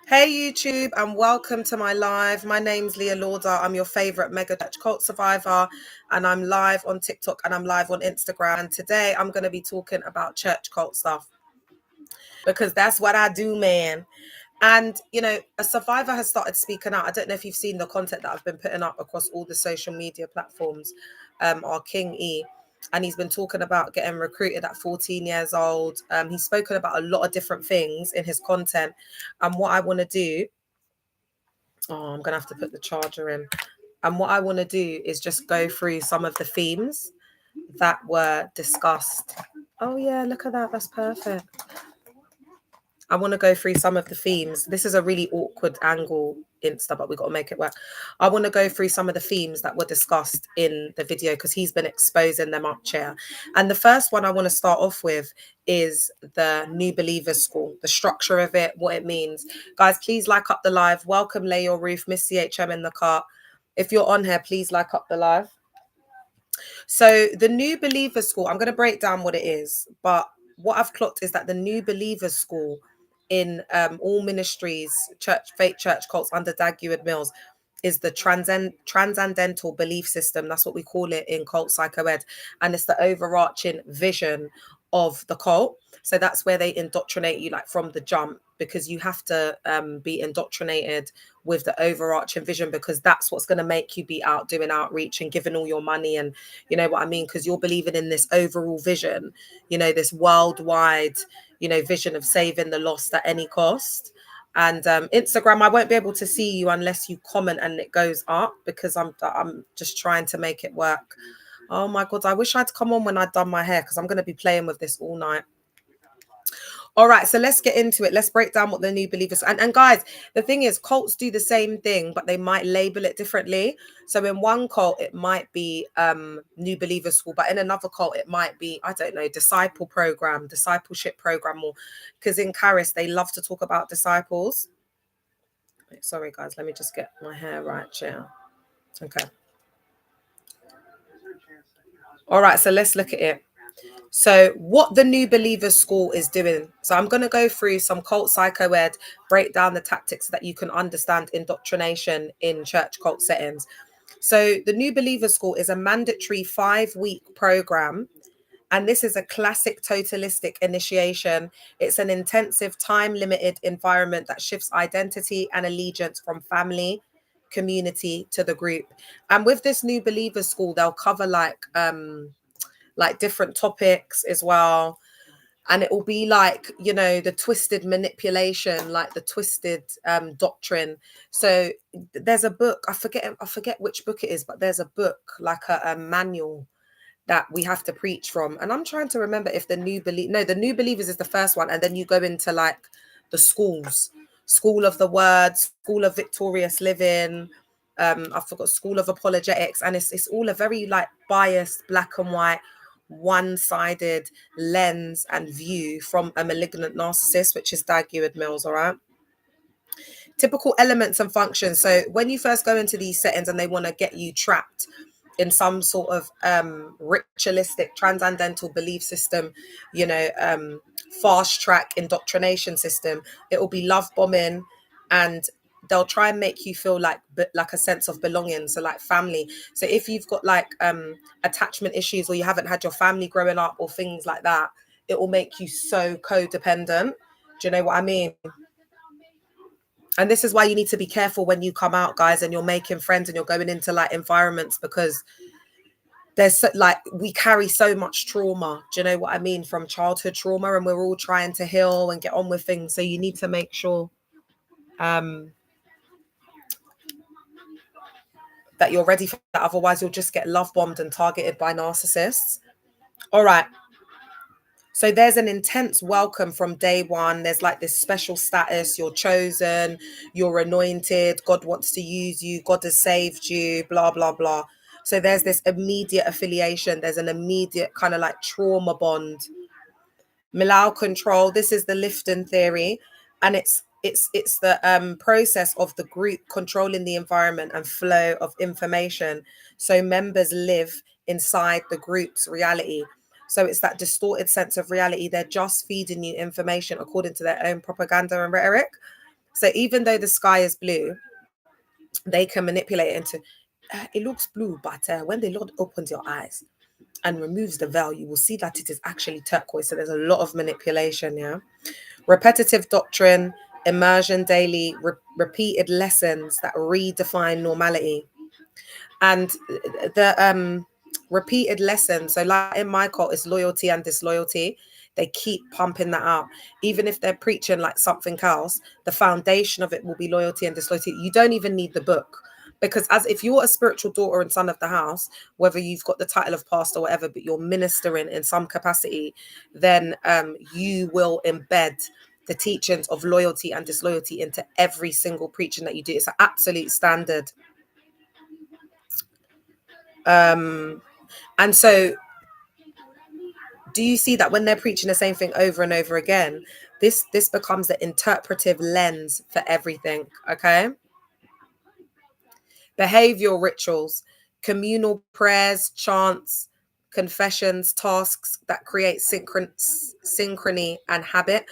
Hey YouTube, and welcome to my live. My name's Leah Lauder. I'm your favorite mega church cult survivor, and I'm live on TikTok and I'm live on Instagram. And today I'm going to be talking about church cult stuff because that's what I do, man. And a survivor has started speaking out. I don't know if you've seen the content that I've been putting up across all the social media platforms. Our King E, and he's been talking about getting recruited at 14 years old. He's spoken about a lot of different things in his content, and what I want to do. Oh, I'm gonna have to put the charger in. And what I want to do is just go through some of the themes that were discussed. Oh yeah, look at that. That's perfect. I want to go through some of the themes. This is a really awkward angle, Insta, but we got to make it work. I want to go through some of the themes that were discussed in the video because he's been exposing them up chair. And the first one I want to start off with is the New Believers School, the structure of it, what it means. Guys, please like up the live. Welcome, Lay Your Roof, Miss CHM in the car. If you're on here, please like up the live. So the New Believers School, I'm going to break down what it is, but what I've clocked is that the New Believers School in all ministries, church, faith church cults under Dag Heward Mills is the transcendental belief system. That's what we call it in cult psychoed. And it's the overarching vision of the cult. So that's where they indoctrinate you like from the jump, because you have to be indoctrinated with the overarching vision, because that's what's going to make you be out doing outreach and giving all your money, and you know what I mean, because you're believing in this overall vision, this worldwide vision of saving the lost at any cost. And Instagram, I won't be able to see you unless you comment and it goes up, because I'm just trying to make it work. Oh my god, I wish I'd come on when I'd done my hair, because I'm going to be playing with this all night. All right, so let's get into it. Let's break down what the New Believers, and guys, the thing is, cults do the same thing, but they might label it differently. So in one cult, it might be New Believers School, but in another cult, it might be, I don't know, discipleship program, or because in Charis, they love to talk about disciples. Sorry, guys, let me just get my hair right here. Okay. All right, so let's look at it. So what the New Believers School is doing. So I'm going to go through some cult psychoed, break down the tactics that you can understand indoctrination in church cult settings. So the New Believers School is a mandatory 5-week program. And this is a classic totalistic initiation. It's an intensive, time-limited environment that shifts identity and allegiance from family, community to the group. And with this New Believers School, they'll cover like different topics as well, and it will be like the twisted manipulation, like the twisted doctrine. So there's a book, I forget which book it is, but there's a book, like a manual that we have to preach from, and I'm trying to remember if the New Believers is the first one, and then you go into like the schools, School of the Word, School of Victorious Living, I forgot, School of Apologetics, and it's all a very like biased, black and white, one-sided lens and view from a malignant narcissist, which is Dag Heward Mills. All right. Typical elements and functions. So when you first go into these settings and they want to get you trapped in some sort of ritualistic transcendental belief system, fast track indoctrination system, it will be love bombing, and they'll try and make you feel like a sense of belonging, so like family. So if you've got like attachment issues, or you haven't had your family growing up, or things like that, it will make you so codependent. Do you know what I mean? And this is why you need to be careful when you come out, guys, and you're making friends and you're going into like environments, because there's like, we carry so much trauma, do you know what I mean, from childhood trauma, and we're all trying to heal and get on with things. So you need to make sure that you're ready for that. Otherwise you'll just get love bombed and targeted by narcissists. All right. So there's an intense welcome from day one. There's like this special status. You're chosen, you're anointed, God wants to use you, God has saved you, blah, blah, blah. So there's this immediate affiliation. There's an immediate kind of like trauma bond. Millau control. This is the Lifton theory. And it's the process of the group controlling the environment and flow of information. So members live inside the group's reality. So it's that distorted sense of reality. They're just feeding you information according to their own propaganda and rhetoric. So even though the sky is blue, they can manipulate it into it looks blue, but when the Lord opens your eyes and removes the veil, you will see that it is actually turquoise. So there's a lot of manipulation. Yeah. Repetitive doctrine, immersion daily, repeated lessons that redefine normality. And the repeated lessons, so like in my cult, is loyalty and disloyalty. They keep pumping that out. Even if they're preaching like something else, the foundation of it will be loyalty and disloyalty. You don't even need the book. Because as if you're a spiritual daughter and son of the house, whether you've got the title of pastor or whatever, but you're ministering in some capacity, then you will embed the teachings of loyalty and disloyalty into every single preaching that you do. It's an absolute standard. And so do you see that when they're preaching the same thing over and over again, this becomes the interpretive lens for everything? Okay. Behavioral rituals, communal prayers, chants, confessions, tasks that create synchrony and habit.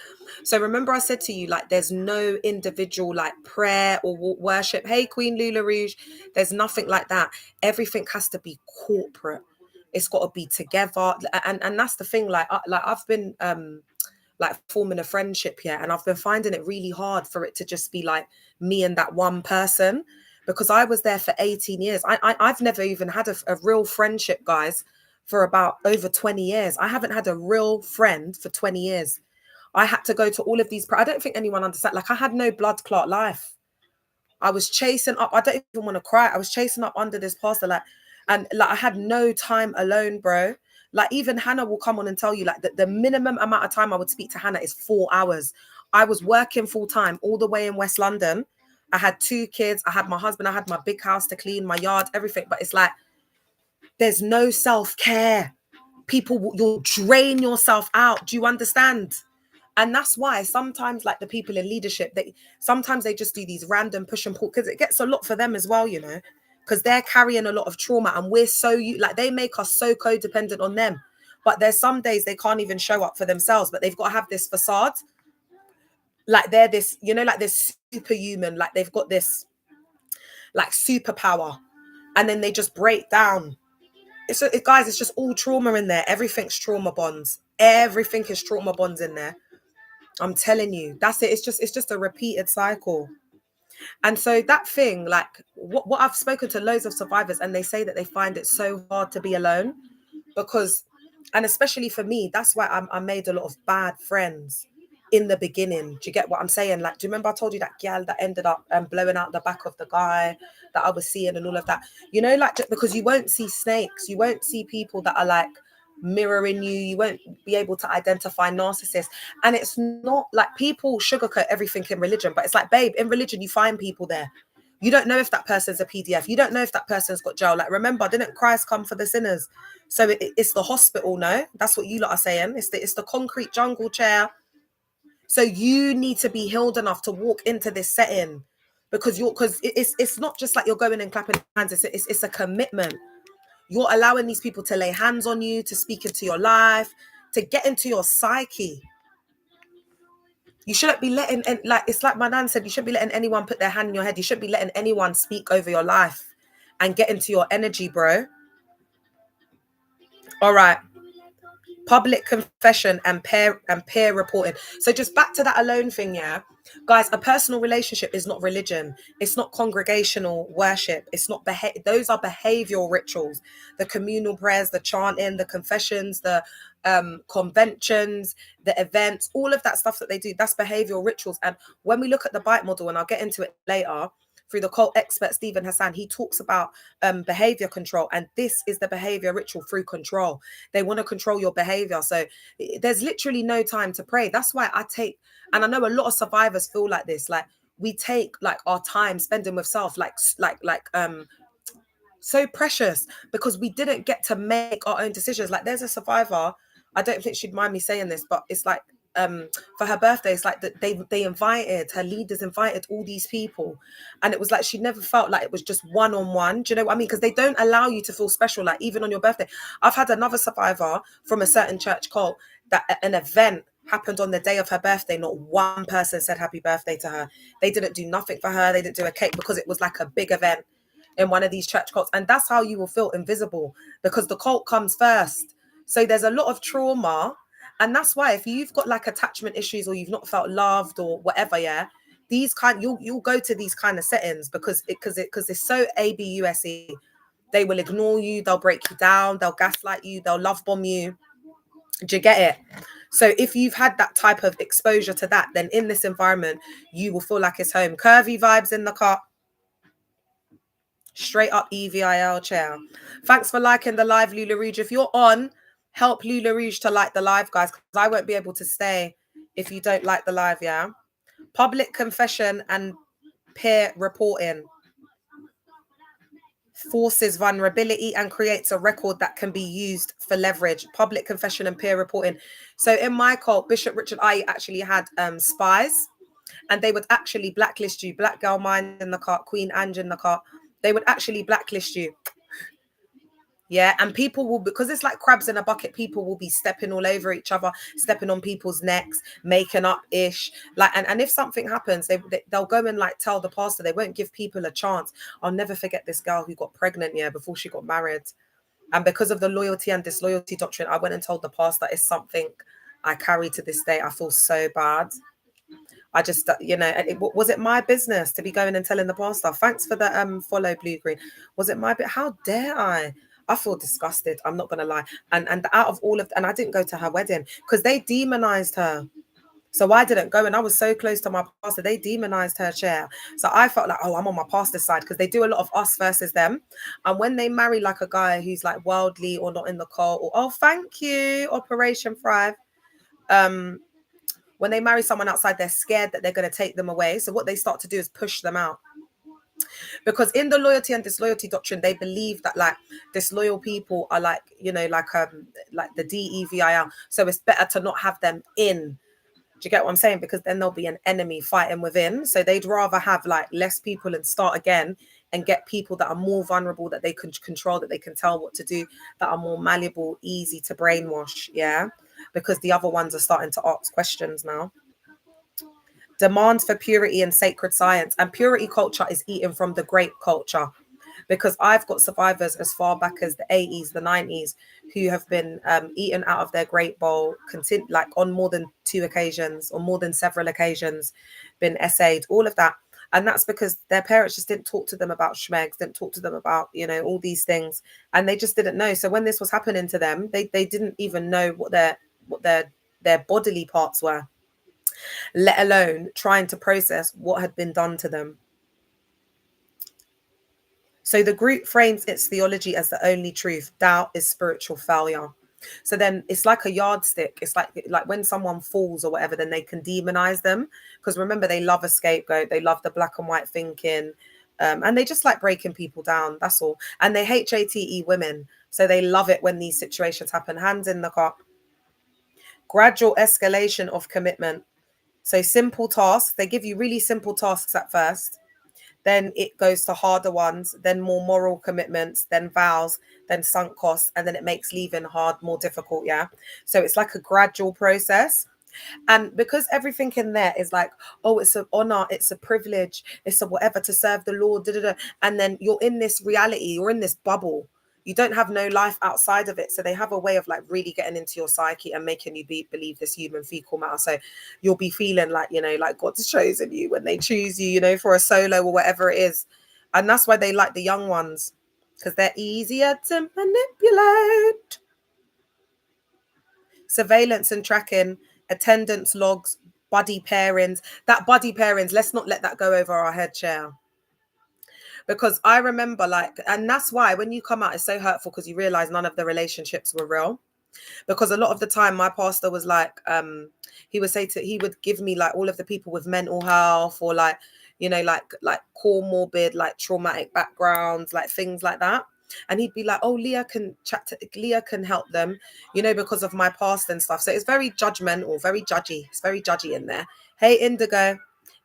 So remember I said to you, like, there's no individual like prayer or worship. Hey, Queen Lula Rouge, there's nothing like that. Everything has to be corporate. It's got to be together. And that's the thing. Like I've been like forming a friendship here, and I've been finding it really hard for it to just be like me and that one person, because I was there for 18 years. I've never even had a real friendship, guys, for about over 20 years. I haven't had a real friend for 20 years. I had to go to all of these. I don't think anyone understands. Like, I had no blood clot life. I was chasing up. I don't even want to cry. I was chasing up under this pastor, like, and like I had no time alone, bro. Like, even Hannah will come on and tell you, like, the minimum amount of time I would speak to Hannah is 4 hours. I was working full time all the way in West London. I had 2 kids. I had my husband. I had my big house to clean, my yard, everything. But it's like, there's no self-care. People, you'll drain yourself out. Do you understand? And that's why sometimes, like, the people in leadership, they just do these random push and pull, because it gets a lot for them as well, you know, because they're carrying a lot of trauma, and we're so like, they make us so codependent on them. But there's some days they can't even show up for themselves, but they've got to have this facade, like they're this, you know, like this superhuman, like they've got this like superpower, and then they just break down. Guys, it's just all trauma in there. Everything's trauma bonds. Everything is trauma bonds in there. I'm telling you, that's it. It's just a repeated cycle. And so that thing, like, what I've spoken to loads of survivors, and they say that they find it so hard to be alone, because, and especially for me, that's why I made a lot of bad friends in the beginning. Do you get what I'm saying? Like, do you remember I told you that gal that ended up blowing out the back of the guy that I was seeing and all of that? You know, like, just because you won't see snakes, you won't see people that are like mirroring you, you won't be able to identify narcissists. And it's not like, people sugarcoat everything in religion, but it's like, babe, in religion you find people there. You don't know if that person's a PDF. You don't know if that person's got jail. Like, remember, didn't Christ come for the sinners? So it's the hospital, no? That's what you lot are saying. It's the concrete jungle chair. So you need to be healed enough to walk into this setting, because it's not just like you're going and clapping hands. It's a commitment. You're allowing these people to lay hands on you, to speak into your life, to get into your psyche. You shouldn't be letting, and like, it's like my nan said, you shouldn't be letting anyone put their hand in your head. You shouldn't be letting anyone speak over your life and get into your energy, bro. All right. Public confession and peer reporting. So just back to that alone thing, yeah, guys. A personal relationship is not religion. It's not congregational worship. It's not those are behavioral rituals. The communal prayers, the chanting, the confessions, the conventions, the events, all of that stuff that they do, that's behavioral rituals. And when we look at the bite model, and I'll get into it later, through the cult expert Stephen Hassan, he talks about behavior control, and this is the behavior ritual through control. They want to control your behavior, so there's literally no time to pray. That's why and I know a lot of survivors feel like this, like, we take like our time spending with self like so precious, because we didn't get to make our own decisions. Like, there's a survivor, I don't think she'd mind me saying this, but it's like, for her birthday, it's like that they invited, her leaders invited all these people, and it was like she never felt like it was just one-on-one. Do you know what I mean? Because they don't allow you to feel special, like, even on your birthday. I've had another survivor from a certain church cult that an event happened on the day of her birthday. Not one person said happy birthday to her. They didn't do nothing for her. They didn't do a cake because it was like a big event in one of these church cults. And that's how you will feel invisible, because the cult comes first. So there's a lot of trauma. And that's why if you've got like attachment issues or you've not felt loved or whatever, yeah, these kind you'll go to these kind of settings because it's so abuse. They will ignore you, they'll break you down, they'll gaslight you, they'll love bomb you. Do you get it? So if you've had that type of exposure to that, then in this environment, you will feel like it's home. Curvy vibes in the car. Straight up EVIL chair. Thanks for liking the live, Lula Rouge. If you're on, help Lula Rouge to like the live, guys, because I won't be able to stay if you don't like the live, yeah? Public confession and peer reporting forces vulnerability and creates a record that can be used for leverage. Public confession and peer reporting. So in my cult, Bishop Richard I actually had spies, and they would actually blacklist you. Black Girl Mind in the cart, Queen Ange in the cart. They would actually blacklist you. Yeah, and people will, because it's like crabs in a bucket, people will be stepping all over each other, stepping on people's necks, making up ish. Like, and if something happens, they'll go and like tell the pastor. They won't give people a chance. I'll never forget this girl who got pregnant, yeah, before she got married. And because of the loyalty and disloyalty doctrine, I went and told the pastor. It's something I carry to this day. I feel so bad. I just, was it my business to be going and telling the pastor? Thanks for the follow, Blue Green. Was it my bit? How dare I? I feel disgusted. I'm not gonna lie. And out of all of, and I didn't go to her wedding because they demonized her. So I didn't go, and I was so close to my pastor. They demonized her chair. So I felt like, oh, I'm on my pastor's side, because they do a lot of us versus them. And when they marry like a guy who's like worldly or not in the cult, or oh, thank you, Operation Thrive. When they marry someone outside, they're scared that they're going to take them away. So what they start to do is push them out. Because in the loyalty and disloyalty doctrine, they believe that like disloyal people are like, like the DEVIL. So it's better to not have them in. Do you get what I'm saying? Because then there'll be an enemy fighting within. So they'd rather have like less people and start again and get people that are more vulnerable, that they can control, that they can tell what to do, that are more malleable, easy to brainwash. Yeah. Because the other ones are starting to ask questions now. Demand for purity and sacred science. And purity culture is eaten from the grape culture, because I've got survivors as far back as the 80s, the 90s, who have been eaten out of their grape bowl, like on more than 2 occasions or more than several occasions, been essayed, all of that. And that's because their parents just didn't talk to them about schmegs, didn't talk to them about, all these things. And they just didn't know. So when this was happening to them, they didn't even know what their bodily parts were, let alone trying to process what had been done to them. So the group frames its theology as the only truth. Doubt is spiritual failure. So then it's like a yardstick. It's like when someone falls or whatever, then they can demonize them. Because remember, they love a scapegoat. They love the black and white thinking. And they just like breaking people down. That's all. And they HATE women. So they love it when these situations happen. Hands in the car. Gradual escalation of commitment. So simple tasks. They give you really simple tasks at first. Then it goes to harder ones, then more moral commitments, then vows, then sunk costs, and then it makes leaving hard, more difficult. Yeah. So it's like a gradual process. And because everything in there is like, oh, it's an honor, it's a privilege, it's a whatever to serve the Lord, and then you're in this reality, you're in this bubble. You don't have no life outside of it. So they have a way of like really getting into your psyche and making you believe this human fecal matter. So you'll be feeling like, like God's chosen you when they choose you, for a solo or whatever it is. And that's why they like the young ones, because they're easier to manipulate. Surveillance and tracking, attendance logs, buddy pairings. That buddy pairings, let's not let that go over our head, chair. Because I remember and that's why when you come out, it's so hurtful, because you realize none of the relationships were real. Because a lot of the time my pastor was like, he would give me like all of the people with mental health or like, like comorbid, like traumatic backgrounds, like things like that. And he'd be like, oh, Leah can help them, because of my past and stuff. So it's very judgmental, very judgy. It's very judgy in there. Hey, Indigo.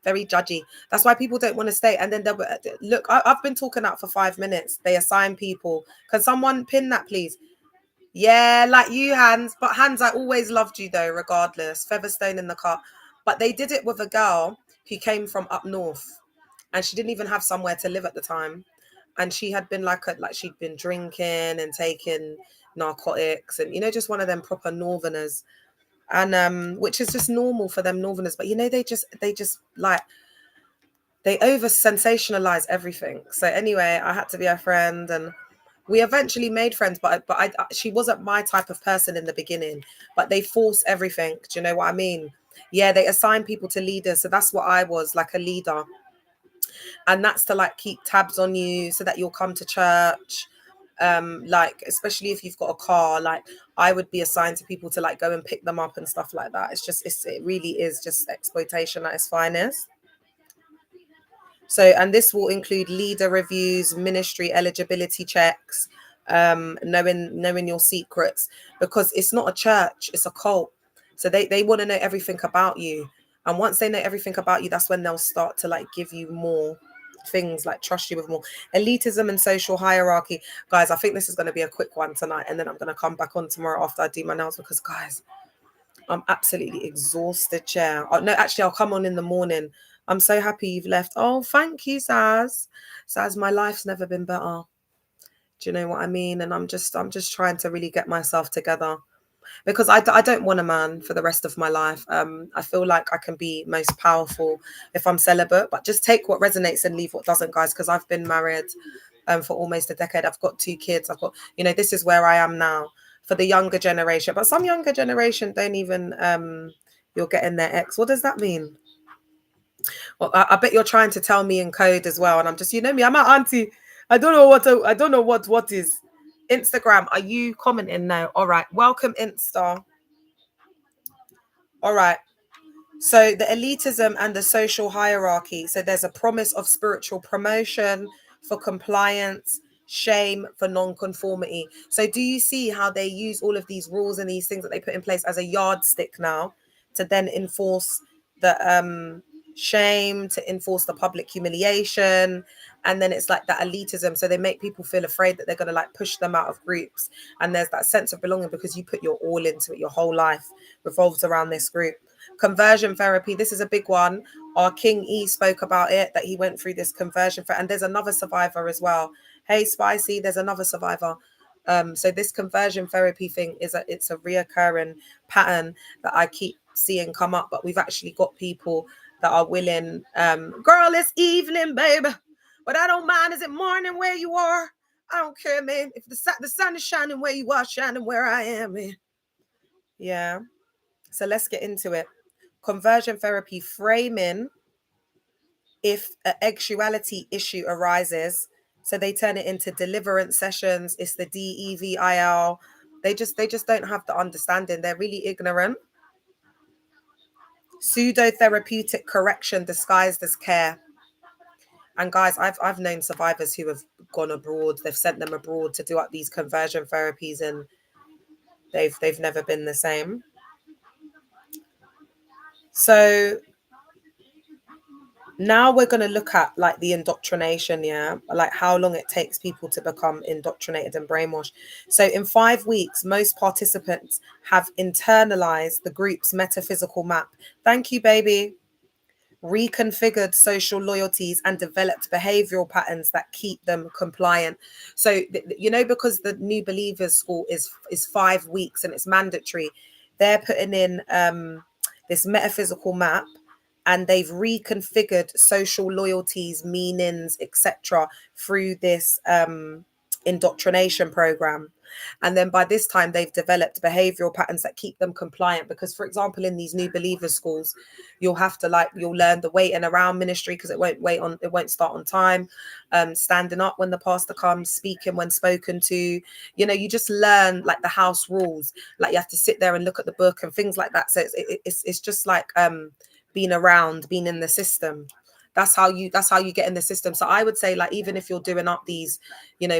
Very judgy. That's why people don't want to stay. And then look, I've been talking out for 5 minutes. They assign people. Can someone pin that, please? Yeah, like you, Hans. But Hans, I always loved you though, regardless. Featherstone in the car. But they did it with a girl who came from up north, and she didn't even have somewhere to live at the time. And she had been like she'd been drinking and taking narcotics, and just one of them proper northerners. And which is just normal for them northerners. But they just like they over sensationalize everything. So anyway, I had to be her friend, and we eventually made friends. But she wasn't my type of person in the beginning. But they force everything. Do you know what I mean? Yeah, they assign people to leaders. So that's what I was, like a leader, and that's to like keep tabs on you so that you'll come to church. Like especially if you've got a car, like I would be assigned to people to like go and pick them up and stuff like that. It really is just exploitation at its finest. So, and this will include leader reviews, ministry eligibility checks, knowing your secrets, because it's not a church, it's a cult. So they want to know everything about you. And once they know everything about you, that's when they'll start to like give you more things, like trust you with more. Elitism and social hierarchy. Guys, I think this is going to be a quick one tonight, and then I'm going to come back on tomorrow after I do my nails, because guys, I'm absolutely exhausted, chair. Oh, no, actually, I'll come on in the morning. I'm so happy you've left. Oh, thank you, Saz. Saz, my life's never been better. Do you know what I mean? And I'm just trying to really get myself together, because I don't want a man for the rest of my life. I feel like I can be most powerful if I'm celibate, but just take what resonates and leave what doesn't, guys, because I've been married for almost a decade. I've got 2 kids. I've got, this is where I am now for the younger generation. But some younger generation don't even, you're getting their ex. What does that mean? Well, I bet you're trying to tell me in code as well. And I'm just, me, I'm an auntie. I don't know what is. Instagram, are you commenting now? All right. Welcome, Insta. All right. So the elitism and the social hierarchy. So there's a promise of spiritual promotion for compliance, shame for non-conformity. So do you see how they use all of these rules and these things that they put in place as a yardstick now to then enforce the shame, to enforce the public humiliation? And then it's like that elitism. So they make people feel afraid that they're going to like push them out of groups. And there's that sense of belonging because you put your all into it. Your whole life revolves around this group. Conversion therapy, this is a big one. Our King E spoke about it, that he went through this conversion and there's another survivor as well. Hey Spicy, there's another survivor. So this conversion therapy thing it's a reoccurring pattern that I keep seeing come up, but we've actually got people that are willing. Girl, it's evening, baby, but I don't mind. Is it morning where you are? I don't care, man. If the sun is shining where you are, shining where I am, man. Yeah. So let's get into it. Conversion therapy framing if an actuality issue arises. So they turn it into deliverance sessions. It's the DEVIL. They just don't have the understanding. They're really ignorant. Pseudo therapeutic correction disguised as care. And guys, I've known survivors who have gone abroad. They've sent them abroad to do up these conversion therapies, and they've never been the same. So now we're going to look at like the indoctrination, yeah, like how long it takes people to become indoctrinated and brainwashed. So in 5 weeks, most participants have internalized the group's metaphysical map. Thank you, baby. Reconfigured social loyalties and developed behavioral patterns that keep them compliant. So because the new believers school is 5 weeks and it's mandatory, they're putting in this metaphysical map, and they've reconfigured social loyalties, meanings, etc. through this indoctrination program. And then by this time they've developed behavioral patterns that keep them compliant, because for example in these new believers schools you'll learn the waiting around ministry, because it won't start on time, standing up when the pastor comes, speaking when spoken to, you just learn like the house rules, like you have to sit there and look at the book and things like that. So it's just like being in the system. That's how you get in the system. So I would say, like, even if you're doing up these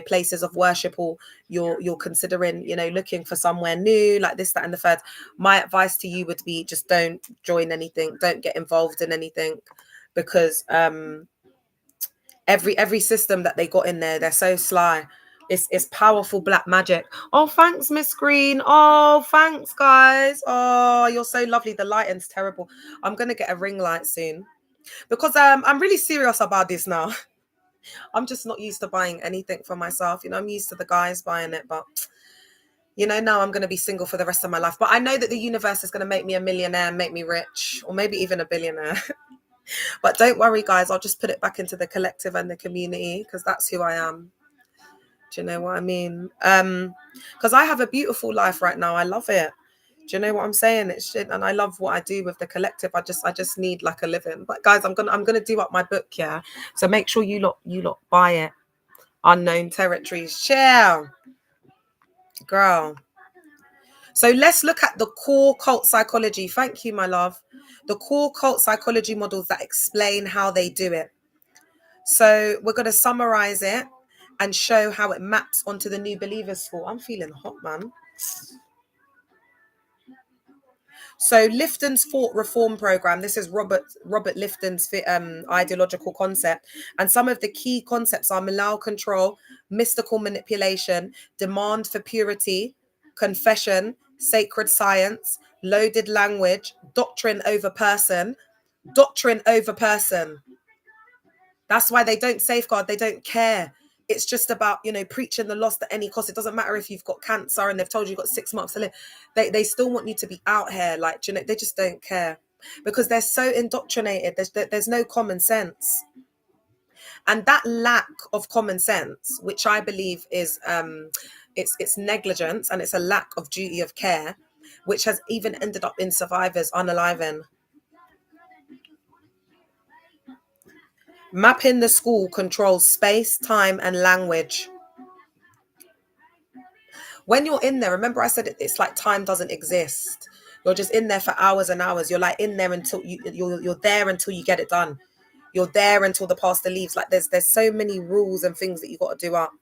places of worship, or you're considering looking for somewhere new, like this, that, and the third, my advice to you would be just don't join anything, don't get involved in anything, because every system that they got in there, they're so sly. It's powerful black magic. Oh, thanks, Miss Green. Oh, thanks, guys. Oh, you're so lovely. The lighting's terrible. I'm gonna get a ring light soon because I'm really serious about this now. I'm just not used to buying anything for myself. I'm used to the guys buying it, but now I'm going to be single for the rest of my life. But I know that the universe is going to make me a millionaire, make me rich, or maybe even a billionaire. But don't worry, guys. I'll just put it back into the collective and the community because that's who I am. Do you know what I mean? Because I have a beautiful life right now. I love it. Do you know what I'm saying? It's shit, and I love what I do with the collective. I just need like a living. But guys, I'm gonna do up my book, yeah. So make sure you lot buy it. Unknown Territories. Share, girl. So let's look at the core cult psychology. Thank you, my love. The core cult psychology models that explain how they do it. So we're going to summarize it and show how it maps onto the New Believers School. I'm feeling hot, man. So Lifton's Thought Reform Program, this is Robert Lifton's ideological concept. And some of the key concepts are malal control, mystical manipulation, demand for purity, confession, sacred science, loaded language, doctrine over person. That's why they don't safeguard, they don't care. It's just about, preaching the lost at any cost. It doesn't matter if you've got cancer and they've told you you've got 6 months to live. They still want you to be out here. Like, they just don't care because they're so indoctrinated. There's no common sense. And that lack of common sense, which I believe is it's negligence and it's a lack of duty of care, which has even ended up in survivors unaliving. Mapping the school controls space, time, and language. When you're in there, remember I said it's like time doesn't exist. You're just in there for hours and hours. You're like in there until you're there until you get it done. You're there until the pastor leaves. Like there's so many rules and things that you got to do up.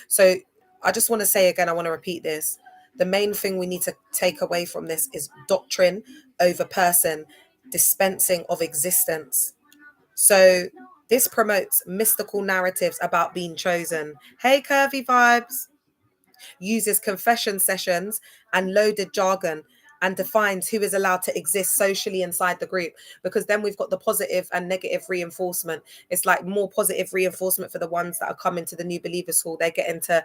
So I just want to say again, I want to repeat this. The main thing we need to take away from this is doctrine over person, dispensing of existence. So this promotes mystical narratives about being chosen. Hey, curvy vibes. Uses confession sessions and loaded jargon and defines who is allowed to exist socially inside the group, because then we've got the positive and negative reinforcement. It's like more positive reinforcement for the ones that are coming to the New Believers Hall. They're getting to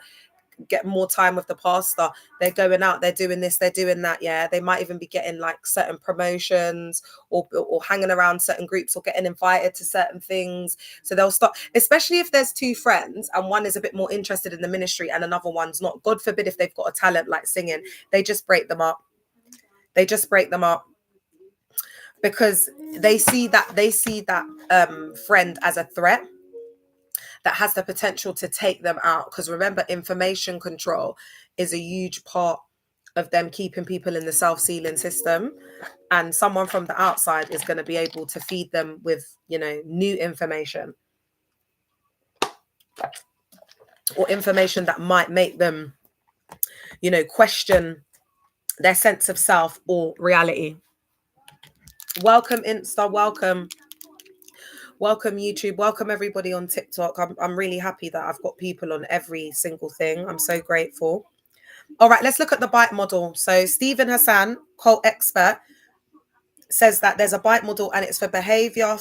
get more time with the pastor. They're going out, they're doing this, they're doing that. Yeah, they might even be getting like certain promotions or hanging around certain groups or getting invited to certain things. So they'll start, especially if there's two friends and one is a bit more interested in the ministry and another one's not. God forbid if they've got a talent like singing, they just break them up. Because they see that friend as a threat that has the potential to take them out. Because remember, information control is a huge part of them keeping people in the self-sealing system. And someone from the outside is going to be able to feed them with, new information. Or information that might make them, question their sense of self or reality. Welcome, Insta. Welcome YouTube, welcome everybody on TikTok. I'm really happy that I've got people on every single thing. I'm so grateful. All right, let's look at the bite model. So Stephen Hassan, cult expert, says that there's a bite model and it's for behavior,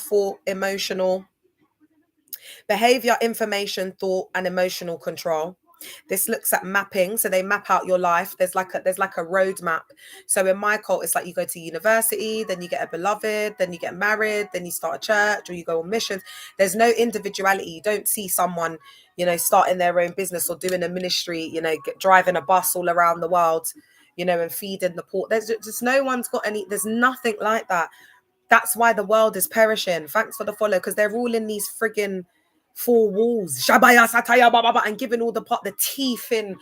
information, thought, and emotional control. This looks at mapping. So they map out your life. There's like a roadmap. So in my cult, it's like you go to university, then you get a beloved, then you get married, then you start a church or you go on missions. There's no individuality. You don't see someone, starting their own business or doing a ministry, driving a bus all around the world, and feeding the poor. There's just no one's got any, there's nothing like that. That's why the world is perishing. Thanks for the follow, because they're all in these friggin' four walls, Shabaya Sataya Baba, and giving all the teeth in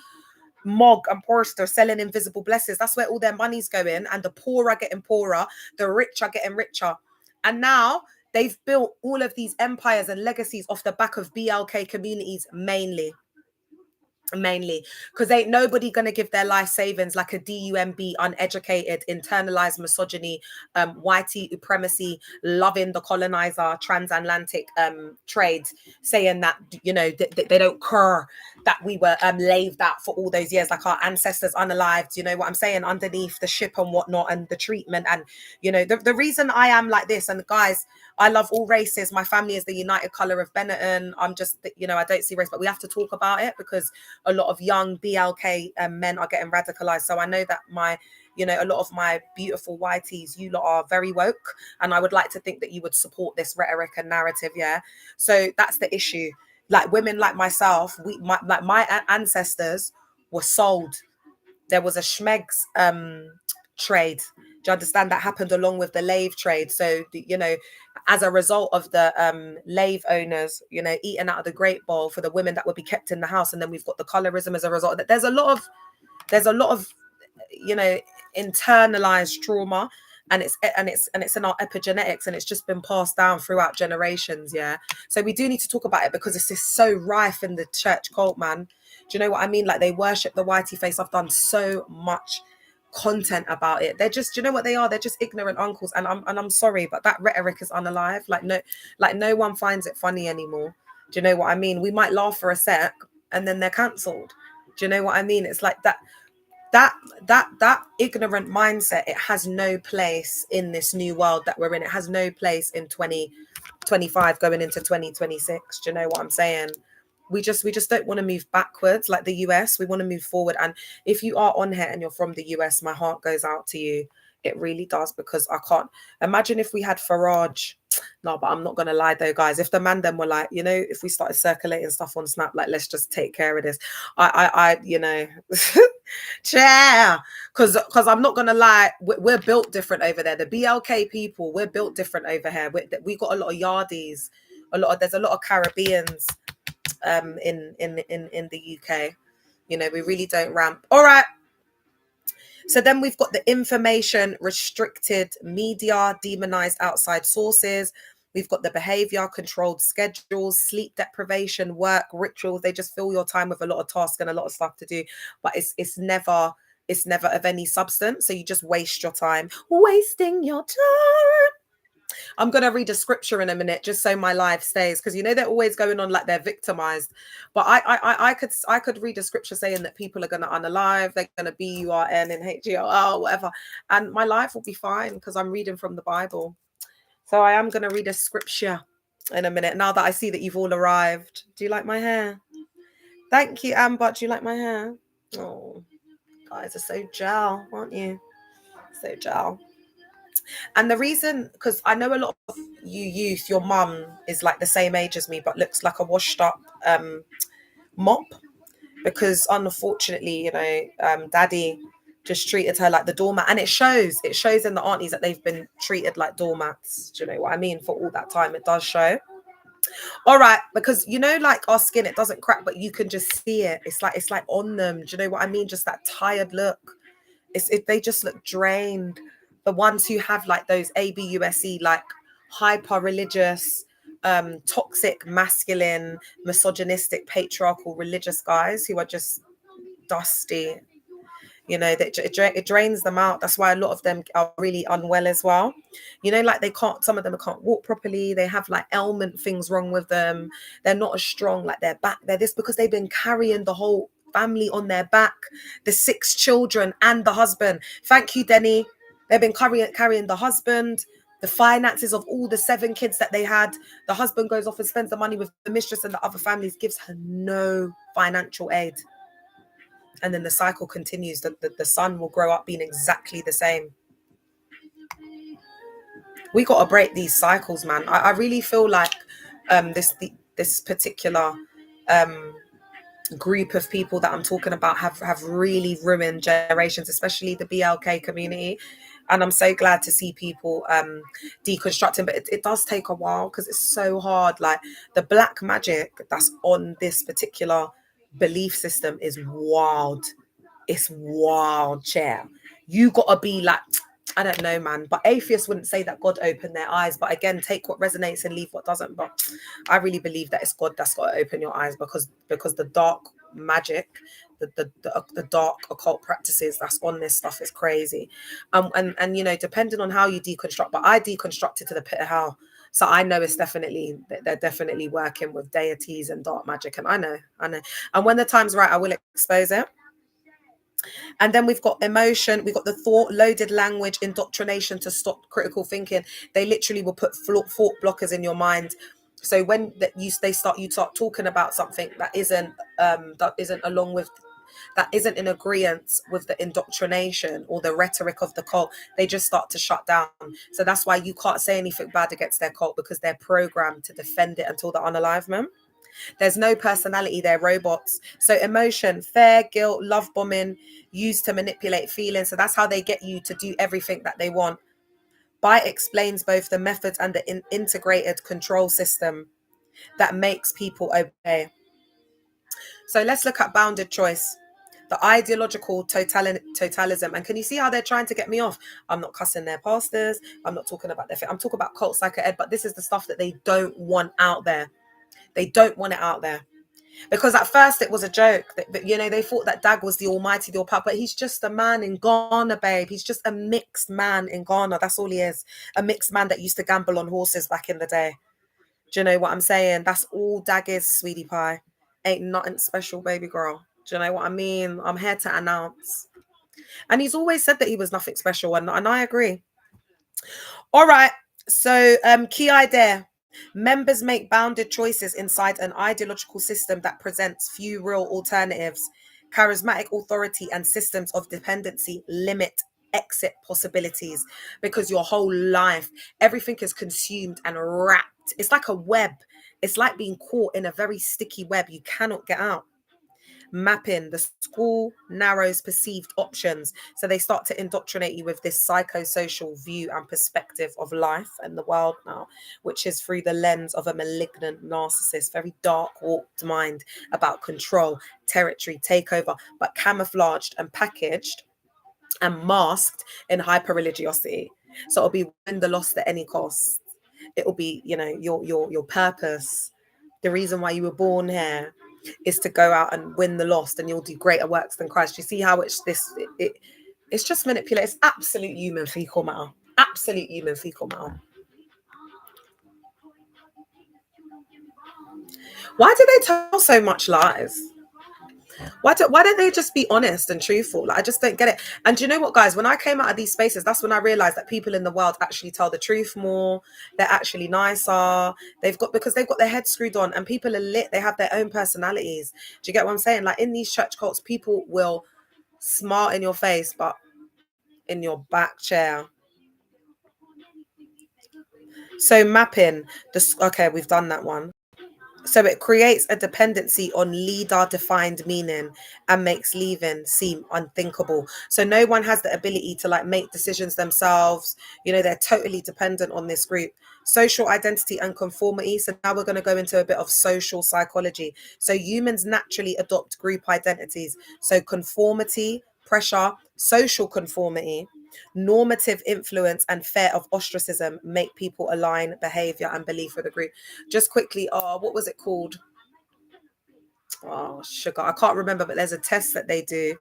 Mog and Porster, selling invisible blessings. That's where all their money's going, and the poor are getting poorer, the rich are getting richer. And now they've built all of these empires and legacies off the back of BLK communities mainly. mainly because ain't nobody gonna give their life savings like a DUMB, uneducated, internalized misogyny, white supremacy, loving the colonizer, transatlantic trade, saying that, you know, they don't care that we were laved out for all those years, like our ancestors unalived, you know what I'm saying, underneath the ship and whatnot, and the treatment. And you know, the reason I am like this, and guys, I love all races, my family is the united color of Benetton, I'm just, you know, I don't see race, but we have to talk about it because a lot of young BLK men are getting radicalized. So I know that my, you know, a lot of my beautiful whiteys, you lot are very woke, and I would like to think that you would support this rhetoric and narrative. Yeah. So that's the issue. Like women like myself, like my ancestors were sold. There was a schmegs trade. Do you understand? That happened along with the lave trade. So, you know, as a result of the lave owners, you know, eating out of the great bowl for the women that would be kept in the house, and then we've got the colorism as a result of that. There's a lot of, you know, internalized trauma, and it's in our epigenetics, and it's just been passed down throughout generations. Yeah. So we do need to talk about it because it's just so rife in the church cult, man. Do you know what I mean? Like they worship the whitey face. I've done so much content about it. They're just, you know what they are? They're just ignorant uncles. And I'm sorry, but that rhetoric is unalive. Like no one finds it funny anymore. Do you know what I mean? We might laugh for a sec and then they're cancelled. Do you know what I mean? It's like that ignorant mindset, it has no place in this new world that we're in. It has no place in 2025 going into 2026. Do you know what I'm saying? We just don't want to move backwards like the US. We want to move forward. And if you are on here and you're from the US, my heart goes out to you. It really does, because I can't imagine if we had Farage. No, but I'm not gonna lie though, guys. If the man them were like, you know, if we started circulating stuff on Snap, like let's just take care of this. I you know, chair, because I'm not gonna lie, we're built different over there. The BLK people, we're built different over here. We got a lot of yardies, there's a lot of Caribbeans in the UK. You know, we really don't ramp. All right. So then we've got the information restricted media, demonized outside sources. We've got the behavior, controlled schedules, sleep deprivation, work, rituals. They just fill your time with a lot of tasks and a lot of stuff to do, but it's never of any substance. So you just waste your time, wasting your time. I'm going to read a scripture in a minute just so my life stays, because you know they're always going on like they're victimized, but I could read a scripture saying that people are going to unalive, they're going to BURN and HGO, whatever, and my life will be fine because I'm reading from the Bible. So I am going to read a scripture in a minute, now that I see that you've all arrived. Do you like my hair? Thank you, Amber. Do you like my hair? Oh, guys are so gel, aren't you? So gel. And the reason, because I know a lot of you youth, your mum is like the same age as me, but looks like a washed up mop, because unfortunately, you know, daddy just treated her like the doormat. And it shows in the aunties that they've been treated like doormats. Do you know what I mean? For all that time, it does show. All right, because you know, like our skin, it doesn't crack, but you can just see it. It's like on them. Do you know what I mean? Just that tired look. They just look drained. The ones who have like those ABUSE, like hyper religious, toxic, masculine, misogynistic, patriarchal religious guys who are just dusty. You know, that it drains them out. That's why a lot of them are really unwell as well. You know, like some of them can't walk properly. They have like ailment things wrong with them. They're not as strong, like their back. They're this because they've been carrying the whole family on their back, the 6 children and the husband. Thank you, Denny. They've been carrying the husband, the finances of all the 7 kids that they had. The husband goes off and spends the money with the mistress, and the other families gives her no financial aid. And then the cycle continues. The son will grow up being exactly the same. We got to break these cycles, man. I really feel like this particular group of people that I'm talking about have really ruined generations, especially the BLK community. And I'm so glad to see people deconstructing, but it does take a while because it's so hard. Like the black magic that's on this particular belief system is wild. It's wild, chair. You gotta be like, I don't know, man. But atheists wouldn't say that God opened their eyes. But again, take what resonates and leave what doesn't. But I really believe that it's God that's got to open your eyes, because the dark magic, the dark occult practices that's on this stuff is crazy. And you know, depending on how you deconstruct, but I deconstructed to the pit of hell. So I know it's definitely, they're definitely working with deities and dark magic. And I know. And when the time's right, I will expose it. And then we've got emotion, we've got the thought loaded language, indoctrination to stop critical thinking. They literally will put thought blockers in your mind. So when you start talking about something that isn't along with, that isn't in agreement with the indoctrination or the rhetoric of the cult, they just start to shut down. So that's why you can't say anything bad against their cult, because they're programmed to defend it until the unalivement. There's no personality, they're robots. So emotion, fear, guilt, love bombing, used to manipulate feelings. So that's how they get you to do everything that they want. By explains both the methods and the integrated control system that makes people obey. So let's look at bounded choice, the ideological totalism. And can you see how they're trying to get me off? I'm not cussing their pastors. I'm not talking about their, I'm talking about cult psycho ed, but this is the stuff that they don't want out there. They don't want it out there. Because at first it was a joke. That, you know, they thought that Dag was the almighty, the all-powerful, but he's just a man in Ghana, babe. He's just a mixed man in Ghana. That's all he is. A mixed man that used to gamble on horses back in the day. Do you know what I'm saying? That's all Dag is, sweetie pie. Ain't nothing special, baby girl. Do you know what I mean? I'm here to announce. And he's always said that he was nothing special, and I agree. All right. So key idea. Members make bounded choices inside an ideological system that presents few real alternatives. Charismatic authority and systems of dependency limit exit possibilities, because your whole life, everything is consumed and wrapped. It's like a web. It's like being caught in a very sticky web. You cannot get out. Mapping, the school narrows perceived options. So they start to indoctrinate you with this psychosocial view and perspective of life and the world now, which is through the lens of a malignant narcissist, very dark, warped mind about control, territory, takeover, but camouflaged and packaged and masked in hyper religiosity. So it'll be win the lost at any cost. It'll be, you know, your purpose, the reason why you were born here is to go out and win the lost, and you'll do greater works than Christ. You see how it's just manipulate. It's absolute human fecal matter. Absolute human fecal matter. Why do they tell so much lies? Why don't they just be honest and truthful? Like, I just don't get it. And do you know what, guys? When I came out of these spaces, that's when I realized that people in the world actually tell the truth more. They're actually nicer. Because they've got their heads screwed on, and people are lit. They have their own personalities. Do you get what I'm saying? Like in these church cults, people will smart in your face, but in your back chair. So mapping this. Okay, we've done that one. So it creates a dependency on leader-defined meaning and makes leaving seem unthinkable. So no one has the ability to like make decisions themselves. You know, they're totally dependent on this group. Social identity and conformity. So now we're going to go into a bit of social psychology. So humans naturally adopt group identities. So conformity, pressure, social conformity, normative influence, and fear of ostracism make people align behavior and belief with a group. Just quickly, what was it called? Oh, sugar, I can't remember, but there's a test that they do,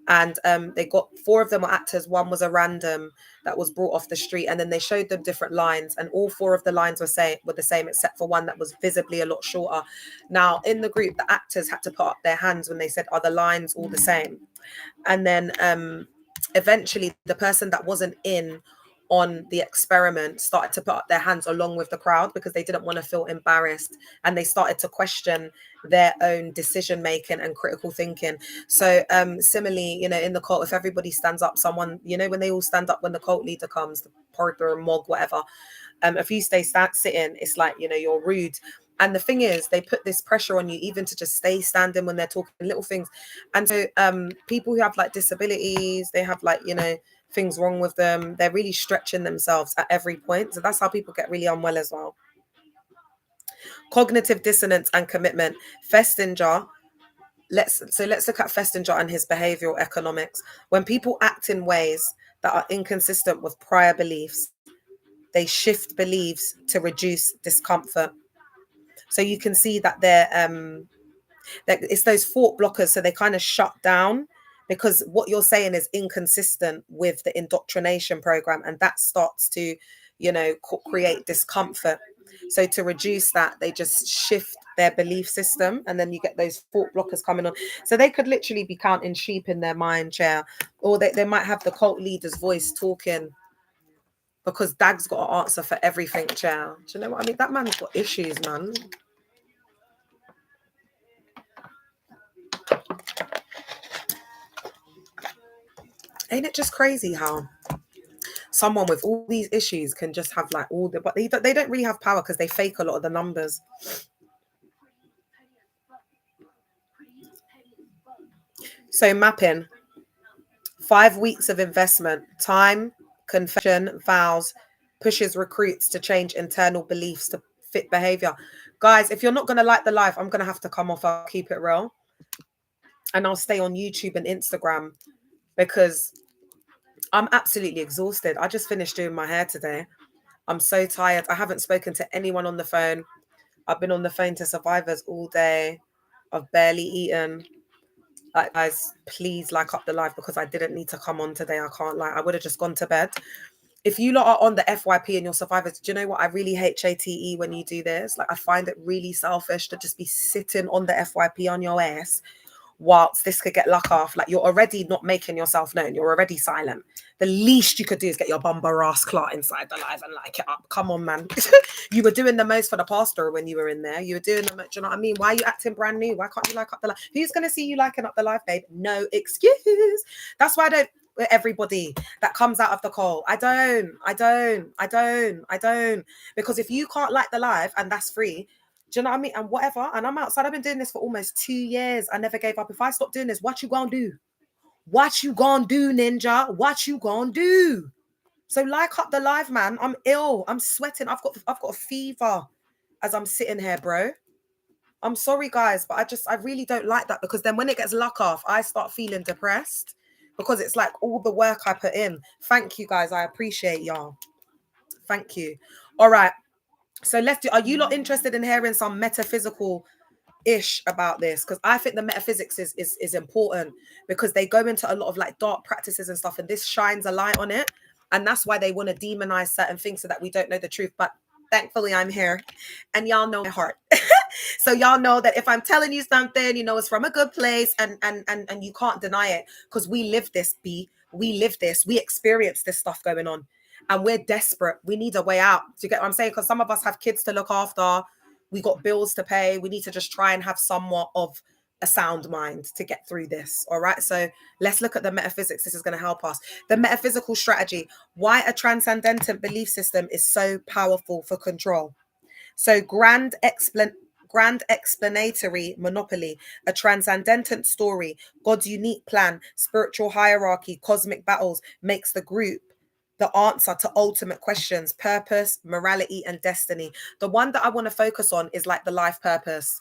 and they got 4 of them were actors. One was a random that was brought off the street, and then they showed them different lines, and all 4 of the lines were the same, except for one that was visibly a lot shorter. Now in the group, the actors had to put up their hands when they said, are the lines all the same? And then eventually the person that wasn't in on the experiment started to put up their hands along with the crowd, because they didn't want to feel embarrassed, and they started to question their own decision making and critical thinking. So similarly, you know, in the cult, if everybody stands up, someone, you know, when they all stand up when the cult leader comes, the porter or mog, whatever, if you stay sitting, it's like, you know, you're rude. And the thing is, they put this pressure on you even to just stay standing when they're talking, little things. And so people who have like disabilities, they have like, you know, things wrong with them, they're really stretching themselves at every point. So that's how people get really unwell as well. Cognitive dissonance and commitment. Festinger. Let's look at Festinger and his behavioral economics. When people act in ways that are inconsistent with prior beliefs, they shift beliefs to reduce discomfort. So you can see that It's those thought blockers, so they kind of shut down because what you're saying is inconsistent with the indoctrination program, and that starts to, create discomfort. So to reduce that, they just shift their belief system, and then you get those thought blockers coming on. So they could literally be counting sheep in their mind, chair, or they might have the cult leader's voice talking, because Dag's got an answer for everything, chair. Do you know what I mean? That man's got issues, man. Ain't it just crazy how someone with all these issues can just have like all the, but they don't really have power because they fake a lot of the numbers. So mapping, 5 weeks of investment, time, confession, vows, pushes recruits to change internal beliefs to fit behavior. Guys, if you're not going to like the life, I'm going to have to come off. I'll keep it real. And I'll stay on YouTube and Instagram because I'm absolutely exhausted. I just finished doing my hair today. I'm so tired. I haven't spoken to anyone on the phone. I've been on the phone to survivors all day. I've barely eaten. Like, guys, please like up the live because I didn't need to come on today. I can't lie. I would have just gone to bed. If you lot are on the FYP and your survivors, do you know what? I really hate HATE when you do this. Like, I find it really selfish to just be sitting on the FYP on your ass whilst this could get luck off. Like, you're already not making yourself known. You're already silent. The least you could do is get your bumper ass clot inside the live and like it up. Come on, man. You were doing the most for the pastor when you were in there. You were doing the most, do you know what I mean? Why are you acting brand new? Why can't you like up the live? Who's going to see you liking up the live, babe? No excuse. That's why I don't, everybody that comes out of the call, I don't. Because if you can't like the live and that's free, do you know what I mean? And whatever. And I'm outside. I've been doing this for almost 2 years. I never gave up. If I stop doing this, what you gonna do? What you gonna do, ninja? What you gonna do? So like up the live, man. I'm ill. I'm sweating. I've got a fever as I'm sitting here, bro. I'm sorry, guys, but I really don't like that because then when it gets luck off, I start feeling depressed because it's like all the work I put in. Thank you, guys. I appreciate y'all. Thank you. All right. So let's do. Are you lot interested in hearing some metaphysical ish about this? Because I think the metaphysics is important because they go into a lot of like dark practices and stuff, and this shines a light on it, and that's why they want to demonize certain things so that we don't know the truth. But thankfully, I'm here, and y'all know my heart. So y'all know that if I'm telling you something, you know it's from a good place, and you can't deny it because we live this. We live this. We experience this stuff going on. And we're desperate. We need a way out. Do you get what I'm saying? Because some of us have kids to look after. We got bills to pay. We need to just try and have somewhat of a sound mind to get through this. All right. So let's look at the metaphysics. This is going to help us. The metaphysical strategy. Why a transcendental belief system is so powerful for control. So grand explanatory monopoly, a transcendent story, God's unique plan, spiritual hierarchy, cosmic battles makes the group the answer to ultimate questions, purpose, morality, and destiny. The one that I want to focus on is like the life purpose,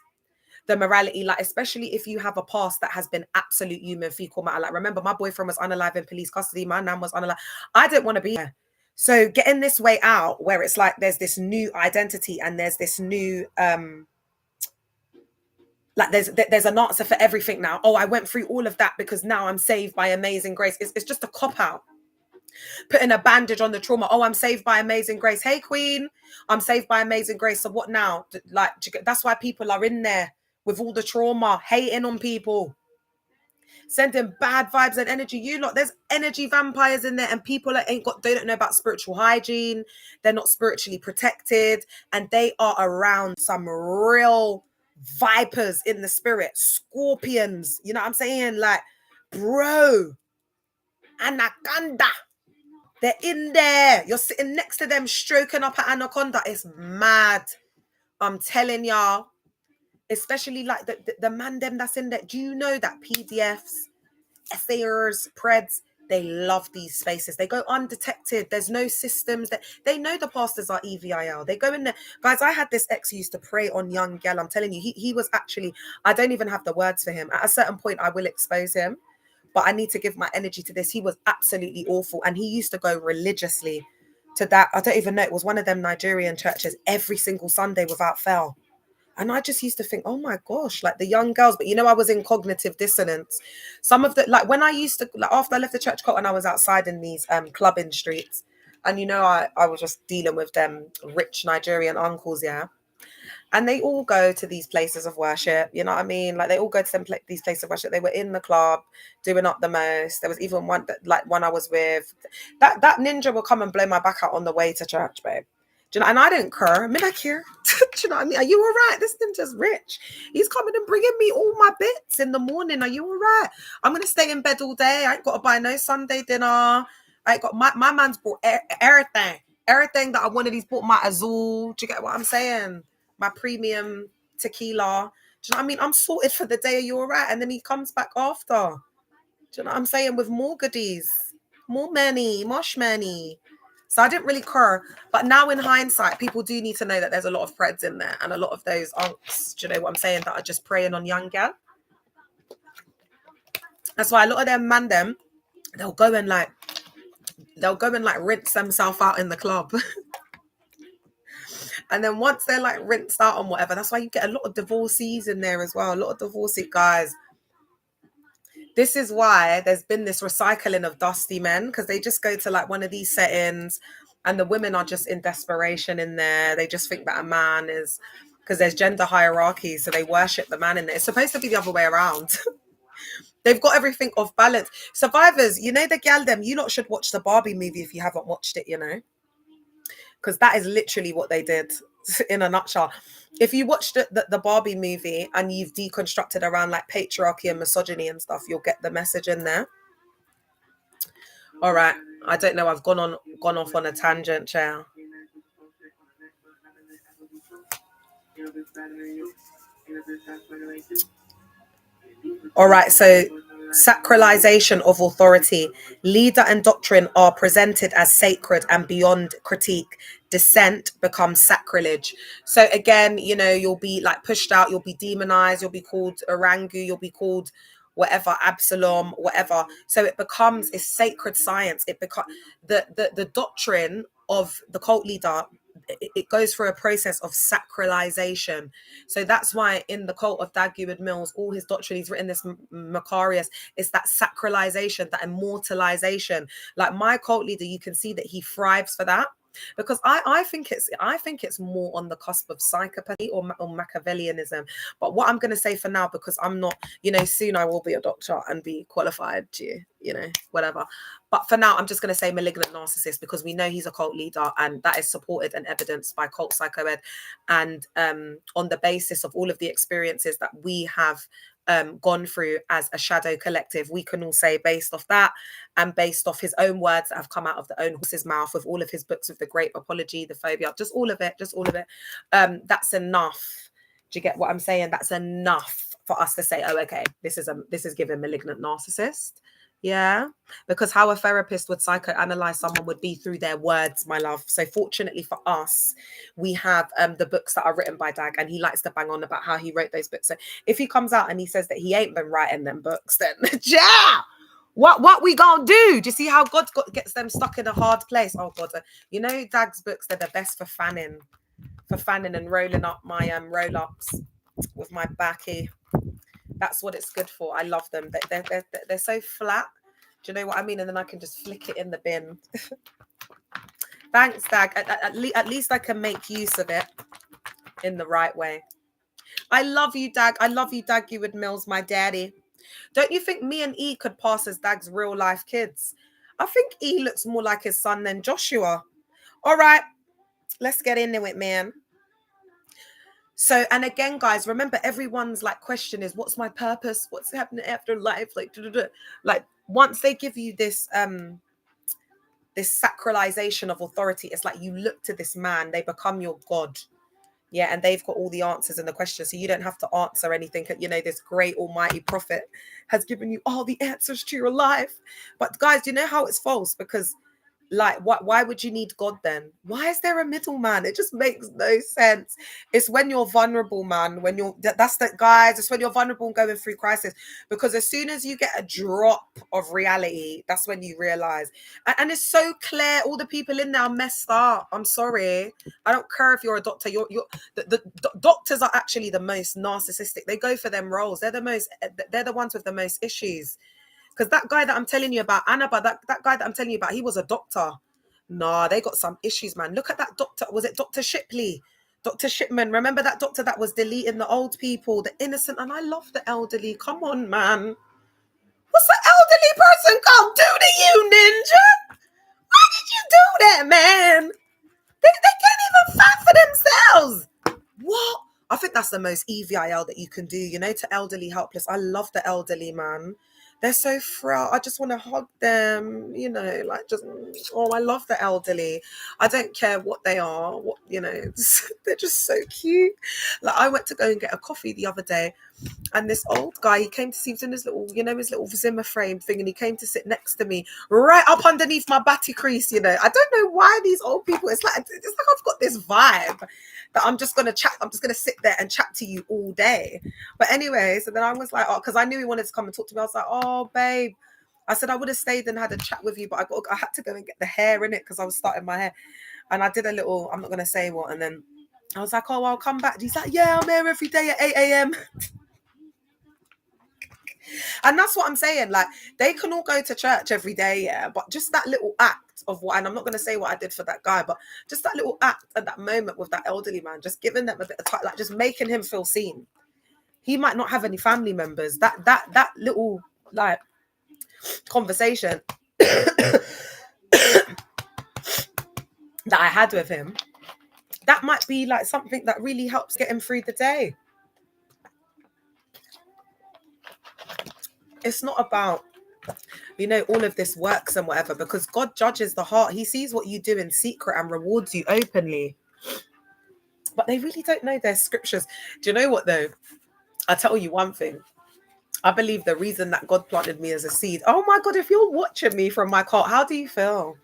the morality, like especially if you have a past that has been absolute human fecal matter. Like remember, my boyfriend was unalive in police custody. My nan was unalive. I didn't want to be there. So getting this way out where it's like there's this new identity and there's this new like there's an answer for everything now. Oh, I went through all of that because now I'm saved by amazing grace. It's just a cop out. Putting a bandage on the trauma. Oh, I'm saved by amazing grace. Hey, queen, I'm saved by amazing grace. So what now? Like, that's why people are in there with all the trauma, hating on people, sending bad vibes and energy. You lot, there's energy vampires in there, and people that they don't know about spiritual hygiene. They're not spiritually protected, and they are around some real vipers in the spirit, scorpions. You know what I'm saying? Like, bro, anaconda. They're in there. You're sitting next to them, stroking up at anaconda. It's mad. I'm telling y'all. Especially like the man them that's in there. Do you know that PDFs, essayers, preds, they love these spaces. They go undetected. There's no systems. That they know the pastors are EVIL. They go in there. Guys, I had this ex who used to prey on young gal. I'm telling you, he was actually, I don't even have the words for him. At a certain point, I will expose him. But I need to give my energy to this. He was absolutely awful. And he used to go religiously to that. I don't even know. It was one of them Nigerian churches every single Sunday without fail. And I just used to think, oh my gosh, like the young girls. But I was in cognitive dissonance. Some of the, like when I used to, like after I left the church cult and I was outside in these clubbing streets, and I was just dealing with them rich Nigerian uncles, yeah. And they all go to these places of worship, you know what I mean? Like they all go to these places of worship. They were in the club doing up the most. There was even one that, like one I was with, that ninja will come and blow my back out on the way to church, babe. Do you know? And I didn't care. I mean, I care. Do you know what I mean? Are you all right? This ninja's rich. He's coming and bringing me all my bits in the morning. Are you all right? I'm gonna stay in bed all day. I ain't got to buy no Sunday dinner. I ain't got my man's bought everything that I wanted. He's bought my Azul. Do you get what I'm saying? My premium tequila. Do you know what I mean? I'm sorted for the day. Are you all right? And then he comes back after. Do you know what I'm saying? With more goodies, more money, mosh money. So I didn't really care. But now in hindsight, people do need to know that there's a lot of preds in there and a lot of those unks, do you know what I'm saying, that are just preying on young gal. That's why a lot of them man them, they'll go and like rinse themselves out in the club. And then once they're like rinsed out and whatever, that's why you get a lot of divorcees in there as well. A lot of divorcee guys. This is why there's been this recycling of dusty men, because they just go to like one of these settings and the women are just in desperation in there. They just think that a man is, because there's gender hierarchy, so they worship the man in there. It's supposed to be the other way around. They've got everything off balance. Survivors, the gal them, you lot should watch the Barbie movie if you haven't watched it, because that is literally what they did in a nutshell. If you watched the Barbie movie and you've deconstructed around like patriarchy and misogyny and stuff, you'll get the message in there. All right. I don't know. I've gone off on a tangent, child. All right. So sacralization of authority. Leader and doctrine are presented as sacred and beyond critique. Dissent becomes sacrilege. So again, you'll be like pushed out, you'll be demonized, you'll be called Orangu, you'll be called whatever, Absalom, whatever. So it becomes a sacred science. It becomes the doctrine of the cult leader. It goes through a process of sacralization. So that's why in the cult of Heward Mills, all his doctrine, he's written this Macarius, it's that sacralization, that immortalization. Like my cult leader, you can see that he thrives for that. Because I think it's more on the cusp of psychopathy or Machiavellianism. But what I'm going to say for now, because I'm not, soon I will be a doctor and be qualified to, whatever. But for now, I'm just going to say malignant narcissist, because we know he's a cult leader and that is supported and evidenced by cult psychoed. And on the basis of all of the experiences that we have gone through as a shadow collective, we can all say, based off that and based off his own words that have come out of the own horse's mouth, with all of his books, with the Great Apology, the Phobia, just all of it, that's enough. Do you get what I'm saying? That's enough for us to say, oh, okay, this is given malignant narcissist. Yeah, because how a therapist would psychoanalyze someone would be through their words, my love. So fortunately for us, we have the books that are written by Dag, and he likes to bang on about how he wrote those books. So if he comes out and he says that he ain't been writing them books, then yeah, what we gonna do? Do you see how God gets them stuck in a hard place? Oh God, Dag's books, they're the best for fanning and rolling up my roll-ups with my backy. That's what it's good for. I love them. They're so flat. Do you know what I mean? And then I can just flick it in the bin. Thanks, Dag. At least I can make use of it in the right way. I love you, Dag. I love you, Dag Heward Mills, my daddy. Don't you think me and E could pass as Dag's real life kids? I think E looks more like his son than Joshua. All right, let's get into it, man. So, and again, guys, remember, everyone's like question is, what's my purpose? What's happening after life? Like once they give you this sacralization of authority, it's like you look to this man, they become your God. Yeah, and they've got all the answers and the questions, so you don't have to answer anything. This great almighty prophet has given you all the answers to your life. But guys, do you know how it's false? Because Like, why would you need God then? Why is there a middleman? It just makes no sense. It's when you're vulnerable, man. When you're that's the guys. It's when you're vulnerable and going through crisis. Because as soon as you get a drop of reality, that's when you realize. And it's so clear. All the people in there are messed up. I'm sorry. I don't care if you're a doctor. The doctors are actually the most narcissistic. They go for them roles. They're the ones with the most issues. Because that guy that I'm telling you about, Annabelle, that guy that I'm telling you about, he was a doctor. Nah, they got some issues, man. Look at that doctor. Was it Dr. Shipley? Dr. Shipman. Remember that doctor that was deleting the old people, the innocent? And I love the elderly. Come on, man. What's the elderly person gonna do to you, ninja? Why did you do that, man? They can't even fight for themselves. What? I think that's the most EVIL that you can do, to elderly helpless. I love the elderly, man. They're so frail. I just want to hug them, I love the elderly. I don't care what they are, they're just so cute. Like, I went to go and get a coffee the other day, and this old guy, he came to see, he was in his little Zimmer frame thing, and he came to sit next to me, right up underneath my batty crease, I don't know why these old people, it's like I've got this vibe that I'm just going to chat. I'm just going to sit there and chat to you all day. But anyway, so then I was like, because I knew he wanted to come and talk to me. I was like, oh, babe. I said, I would have stayed and had a chat with you, but I had to go and get the hair in it because I was starting my hair. And I did a little, I'm not going to say what. And then I was like, oh, I'll come back. He's like, yeah, I'm here every day at 8 a.m. And that's what I'm saying. Like, they can all go to church every day, yeah, but just that little act of what, and I'm not going to say what I did for that guy, but just that little act at that moment with that elderly man, just giving them a bit of time, like just making him feel seen. He might not have any family members. That little like conversation that I had with him, that might be like something that really helps get him through the day. It's not about, all of this works and whatever, because God judges the heart. He sees what you do in secret and rewards you openly. But they really don't know their scriptures. Do you know what, though? I'll tell you one thing. I believe the reason that God planted me as a seed. Oh, my God, if you're watching me from my cult, how do you feel?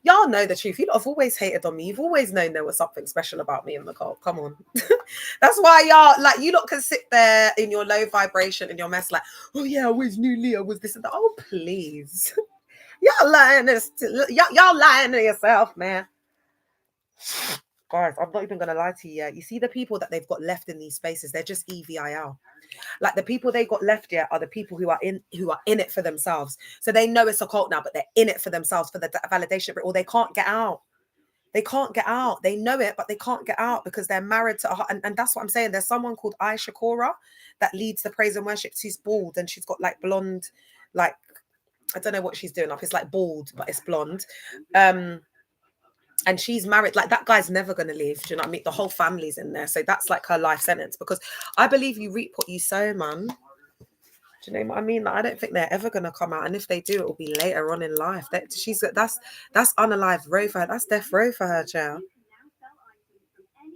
Y'all know the truth. You lot have always hated on me. You've always known there was something special about me in the cult. Come on. That's why y'all, like, you lot can sit there in your low vibration in your mess like, oh, yeah, I always knew Leah was this and that. Oh, please. Y'all lying to yourself, man. Guys, I'm not even going to lie to you. You see the people that they've got left in these spaces, they're just EVIL. Like, the people they got left here are the people who are in it for themselves. So they know it's a cult now, but they're in it for themselves, for the validation, or they can't get out. They can't get out. They know it, but they can't get out because they're married to and that's what I'm saying. There's someone called Aisha Cora that leads the praise and worship. She's bald and she's got like blonde, like, I don't know what she's doing up. It's like bald, but it's blonde. And she's married. Like, that guy's never going to leave. Do you know what I mean? The whole family's in there. So that's like her life sentence, because I believe you reap what you sow, man. Do you know what I mean? Like, I don't think they're ever going to come out. And if they do, it will be later on in life. That's unalived row for her. That's death row for her, child.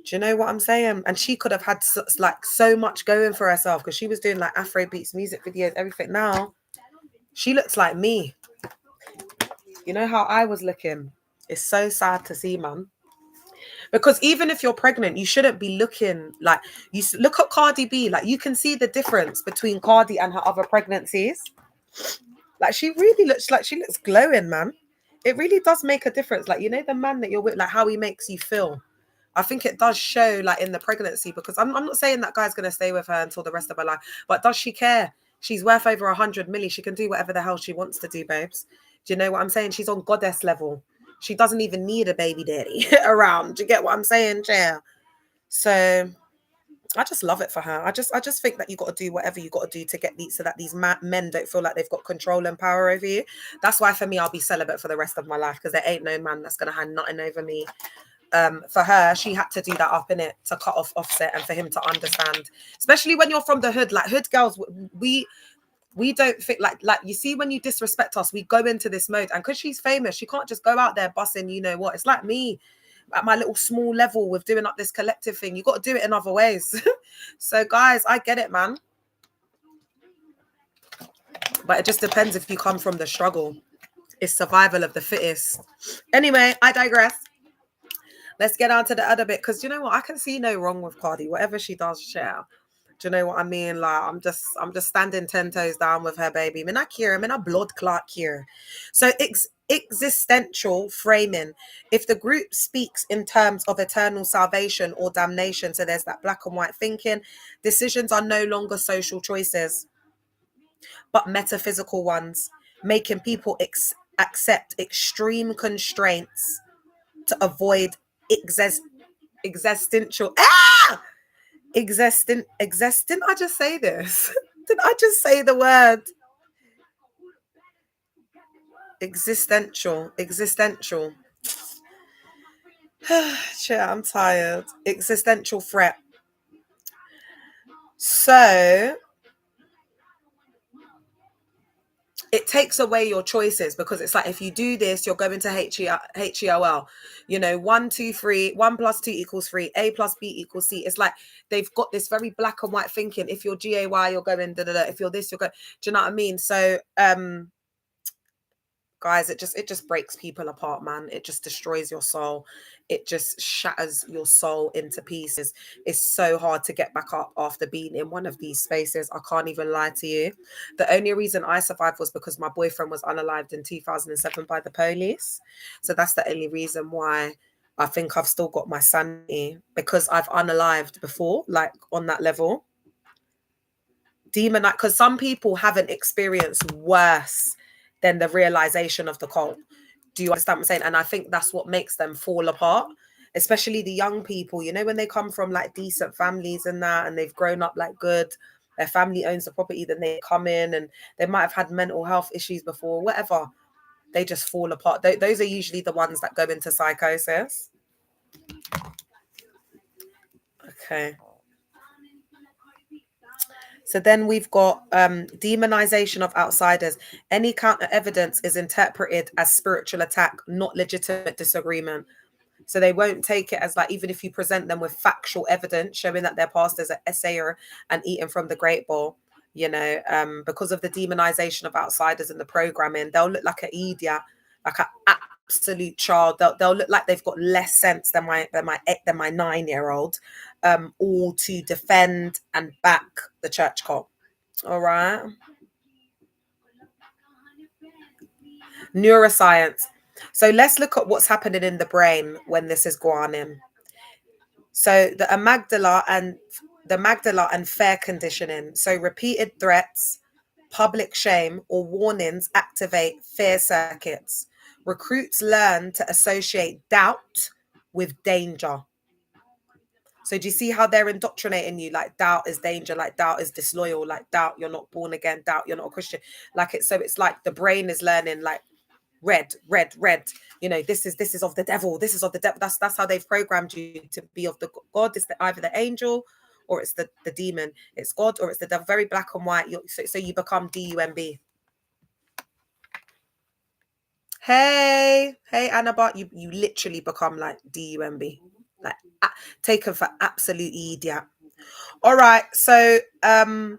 Do you know what I'm saying? And she could have had so much going for herself because she was doing like Afro beats, music videos, everything. Now she looks like me. You know how I was looking? It's so sad to see, man. Because even if you're pregnant, you shouldn't be looking like, you look at Cardi B. Like, you can see the difference between Cardi and her other pregnancies. Like, she really looks like, she looks glowing, man. It really does make a difference. Like, the man that you're with, like how he makes you feel. I think it does show like in the pregnancy, because I'm not saying that guy's going to stay with her until the rest of her life, but does she care? She's worth over 100 million. She can do whatever the hell she wants to do, babes. Do you know what I'm saying? She's on goddess level. She doesn't even need a baby daddy around. Do you get what I'm saying, Chair? So I just love it for her. I just think that you got to do whatever you got to do to get these, so that these men don't feel like they've got control and power over you. That's why for me, I'll be celibate for the rest of my life, because there ain't no man that's going to hand nothing over me. For her, she had to do that up in it to cut off Offset, and for him to understand, especially when you're from the hood. Like, hood girls, we don't think like you see, when you disrespect us, we go into this mode. And because she's famous, she can't just go out there bussing, you know what? It's like me at my little small level with doing up this collective thing. You got to do it in other ways. So guys, I get it, man. But it just depends if you come from the struggle. It's survival of the fittest. Anyway, I digress. Let's get on to the other bit, because you know what? I can see no wrong with Cardi. Whatever she does, share. Do you know what I mean? Like I'm just standing 10 toes down with her, baby. I'm not here. I'm in a blood clot here. So existential framing. If the group speaks in terms of eternal salvation or damnation, so there's that black and white thinking, decisions are no longer social choices, but metaphysical ones, making people accept extreme constraints to avoid existential existent I just say this? Did I just say the word existential? Shit, I'm tired. Existential threat. So it takes away your choices, because it's like, if you do this, you're going to HEOL, 1 2 3, 1 plus 2 equals 3, A plus B equals C. It's like they've got this very black and white thinking. If you're GAY, you're going da da da. If you're this, you're going. Do you know what I mean? So guys, it just breaks people apart, man. It just destroys your soul. It just shatters your soul into pieces. It's so hard to get back up after being in one of these spaces. I can't even lie to you. The only reason I survived was because my boyfriend was unalived in 2007 by the police. So that's the only reason why I think I've still got my sanity, because I've unalived before, like on that level. Demonite, because some people haven't experienced worse than the realization of the cult. Do you understand what I'm saying? And I think that's what makes them fall apart, especially the young people, when they come from like decent families and that, and they've grown up like good, their family owns the property, then they come in and they might have had mental health issues before, whatever. They just fall apart. Those are usually the ones that go into psychosis. Okay. So then we've got demonization of outsiders. Any counter evidence is interpreted as spiritual attack, not legitimate disagreement. So they won't take it as like, even if you present them with factual evidence showing that their pastor's an essayer and eating from the great bowl, because of the demonization of outsiders in the programming, they'll look like an idiot, like an absolute child. They'll look like they've got less sense than my 9-year-old, all to defend and back the church cult. All right. Neuroscience. So let's look at what's happening in the brain when this is going on. So the amygdala and fear conditioning. So repeated threats, public shame, or warnings activate fear circuits. Recruits learn to associate doubt with danger. So do you see how they're indoctrinating you? Like, doubt is danger, like doubt is disloyal, like doubt you're not born again, doubt you're not a Christian. Like it's like the brain is learning like red. This is of the devil. This is of the devil. That's how they've programmed you to be of the God. It's either the angel or it's the demon. It's God or it's the devil. Very black and white. So you become DUMB. Hey Annabot, you literally become like DUMB, like taken for absolute idiot. All right, so the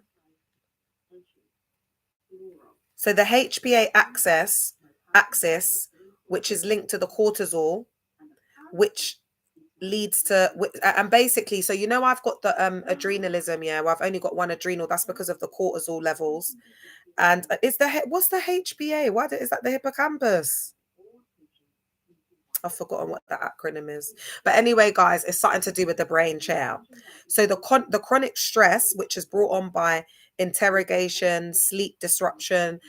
HPA axis, which is linked to the cortisol, which leads to, and basically, so I've got the adrenalism, where I've only got one adrenal. That's because of the cortisol levels. And what's the HPA? Is that the hippocampus? I've forgotten what that acronym is. But anyway, guys, it's something to do with the brain. Chair. So the chronic stress, which is brought on by interrogation, sleep disruption,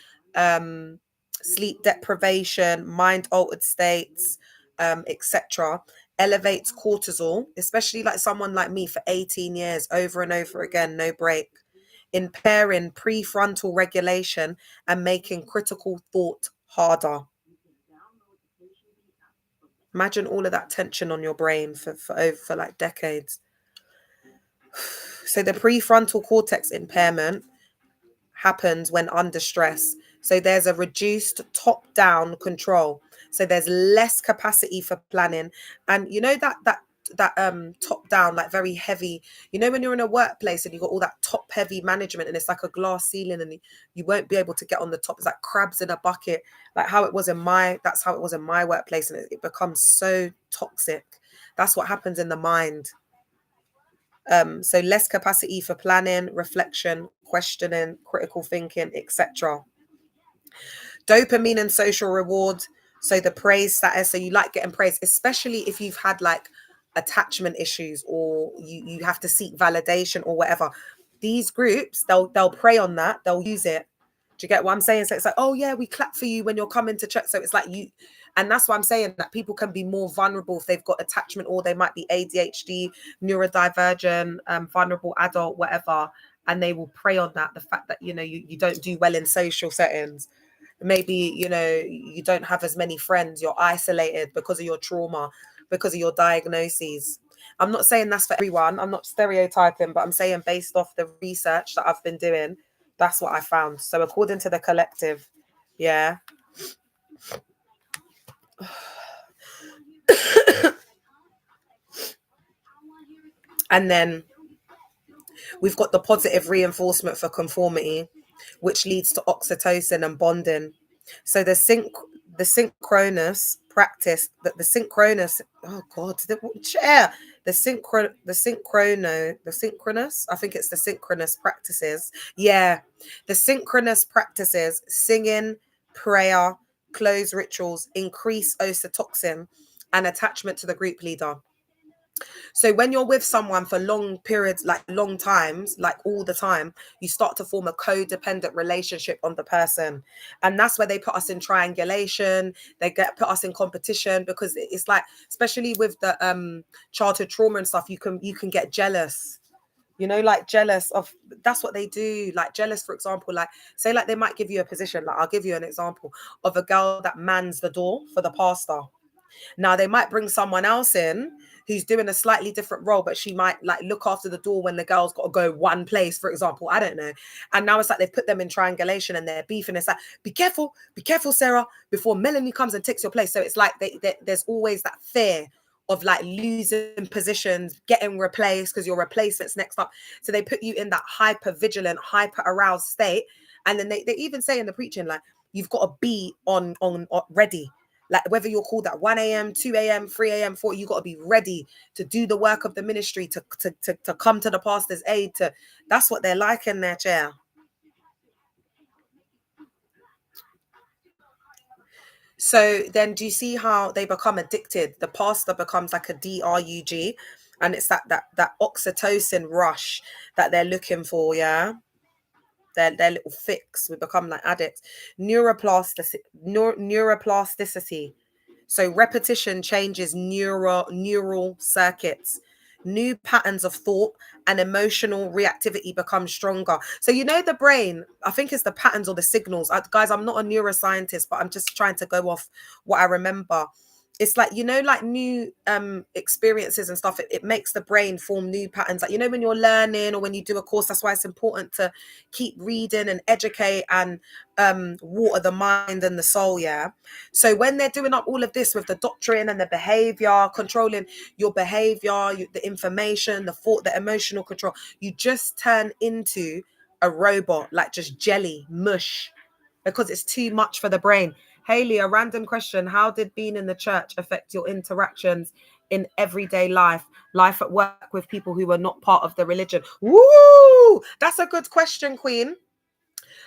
sleep deprivation, mind altered states, etc., elevates cortisol, especially like someone like me for 18 years, over and over again, no break, impairing prefrontal regulation and making critical thought harder. Imagine all of that tension on your brain for like decades. So the prefrontal cortex impairment happens when under stress. So there's a reduced top-down control. So there's less capacity for planning. And that top down, like very heavy. You know, when you're in a workplace and you got all that top heavy management and it's like a glass ceiling and you won't be able to get on the top. It's like crabs in a bucket, like how it was in that's how it was in my workplace, and it becomes so toxic. That's what happens in the mind. So less capacity for planning, reflection, questioning, critical thinking, etc. Dopamine and social reward. So the praise status. So you like getting praise, especially if you've had like attachment issues or you have to seek validation or whatever. These groups, they'll prey on that. They'll use it. Do you get what I'm saying? So it's like, oh yeah, we clap for you when you're coming to church. So it's like you, and that's why I'm saying that people can be more vulnerable if they've got attachment or they might be ADHD, neurodivergent, vulnerable adult, whatever. And they will prey on that. The fact that, you don't do well in social settings. Maybe, you don't have as many friends. You're isolated because of your trauma, because of your diagnoses. I'm not saying that's for everyone. I'm not stereotyping, but I'm saying based off the research that I've been doing, that's what I found. So according to the collective, yeah. And then we've got the positive reinforcement for conformity, which leads to oxytocin and bonding. So the synchronous practice, that the synchronous, oh god, chair, the synchronous, I think it's the synchronous practices. Yeah, the synchronous practices, singing, prayer, close rituals, increase oxytocin and attachment to the group leader. So when you're with someone for long periods, like long times, like all the time, you start to form a codependent relationship on the person. And that's where they put us in triangulation. They put us in competition, because it's like, especially with the childhood trauma and stuff, you can get jealous. Like jealous of, that's what they do. Like jealous, for example, like say like they might give you a position. Like I'll give you an example of a girl that mans the door for the pastor. Now they might bring someone else in who's doing a slightly different role, but she might like look after the door when the girl's got to go one place, for example. I don't know. And now it's like they've put them in triangulation and they're beefing. It's like, be careful, Sarah, before Melanie comes and takes your place. So it's like there's always that fear of like losing positions, getting replaced because your replacement's next up. So they put you in that hyper vigilant, hyper aroused state. And then they even say in the preaching, like, you've got to be on ready. Like whether you're called at 1 a.m., 2 a.m., 3 a.m., 4, you got to be ready to do the work of the ministry, to come to the pastor's aid. That's what they're like in their chair. So then do you see how they become addicted? The pastor becomes like a drug, and it's that oxytocin rush that they're looking for, yeah? Their little fix. We become like addicts. Neuroplasticity. So repetition changes neural circuits. New patterns of thought and emotional reactivity become stronger. So the brain, I think it's the patterns or the signals. Guys, I'm not a neuroscientist, but I'm just trying to go off what I remember. It's like, like new experiences and stuff, it makes the brain form new patterns. Like, when you're learning or when you do a course, that's why it's important to keep reading and educate and water the mind and the soul, yeah? So when they're doing up all of this with the doctrine and the behavior, controlling your behavior, the information, the thought, the emotional control, you just turn into a robot, like just jelly, mush, because it's too much for the brain. Haley, a random question. How did being in the church affect your interactions in everyday life at work with people who were not part of the religion? Woo! That's a good question, Queen.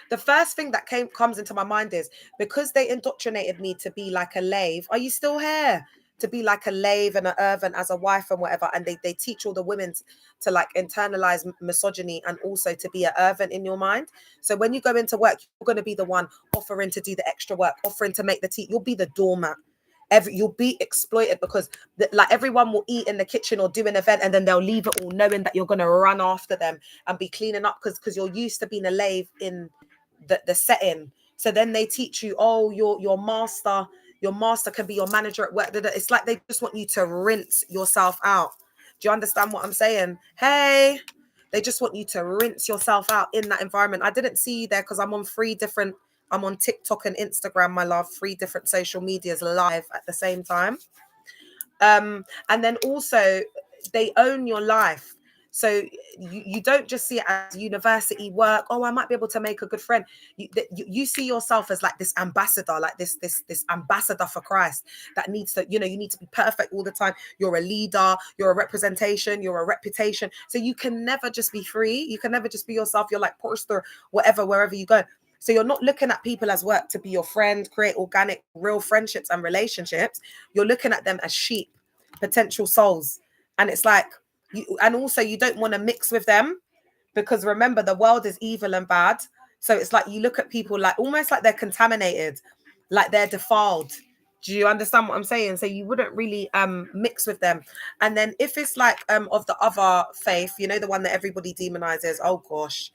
The first thing that comes into my mind is, because they indoctrinated me to be like a lave. Are you still here? To be like a lave and an servant as a wife and whatever. And they teach all the women to like internalize misogyny and also to be a servant in your mind. So when you go into work, you're going to be the one offering to do the extra work, offering to make the tea. You'll be the doormat. You'll be exploited, because like everyone will eat in the kitchen or do an event and then they'll leave it all knowing that you're going to run after them and be cleaning up because you're used to being a lave in the setting. So then they teach you, oh, your master can be your manager at work. It's like they just want you to rinse yourself out. Do you understand what I'm saying? Hey, they just want you to rinse yourself out in that environment. I didn't see you there because I'm on TikTok and Instagram, my love, 3 different social medias live at the same time. And then also they own your life. So you don't just see it as university work. Oh, I might be able to make a good friend. You see yourself as like this ambassador, like this ambassador for Christ that needs to, you need to be perfect all the time. You're a leader, you're a representation, you're a reputation. So you can never just be free. You can never just be yourself. You're like poster, whatever, wherever you go. So you're not looking at people as work to be your friend, create organic, real friendships and relationships. You're looking at them as sheep, potential souls. And it's like, and also you don't want to mix with them, because remember, the world is evil and bad. So it's like you look at people like almost like they're contaminated, like they're defiled. Do you understand what I'm saying? So you wouldn't really mix with them. And then if it's like of the other faith, the one that everybody demonizes, oh gosh,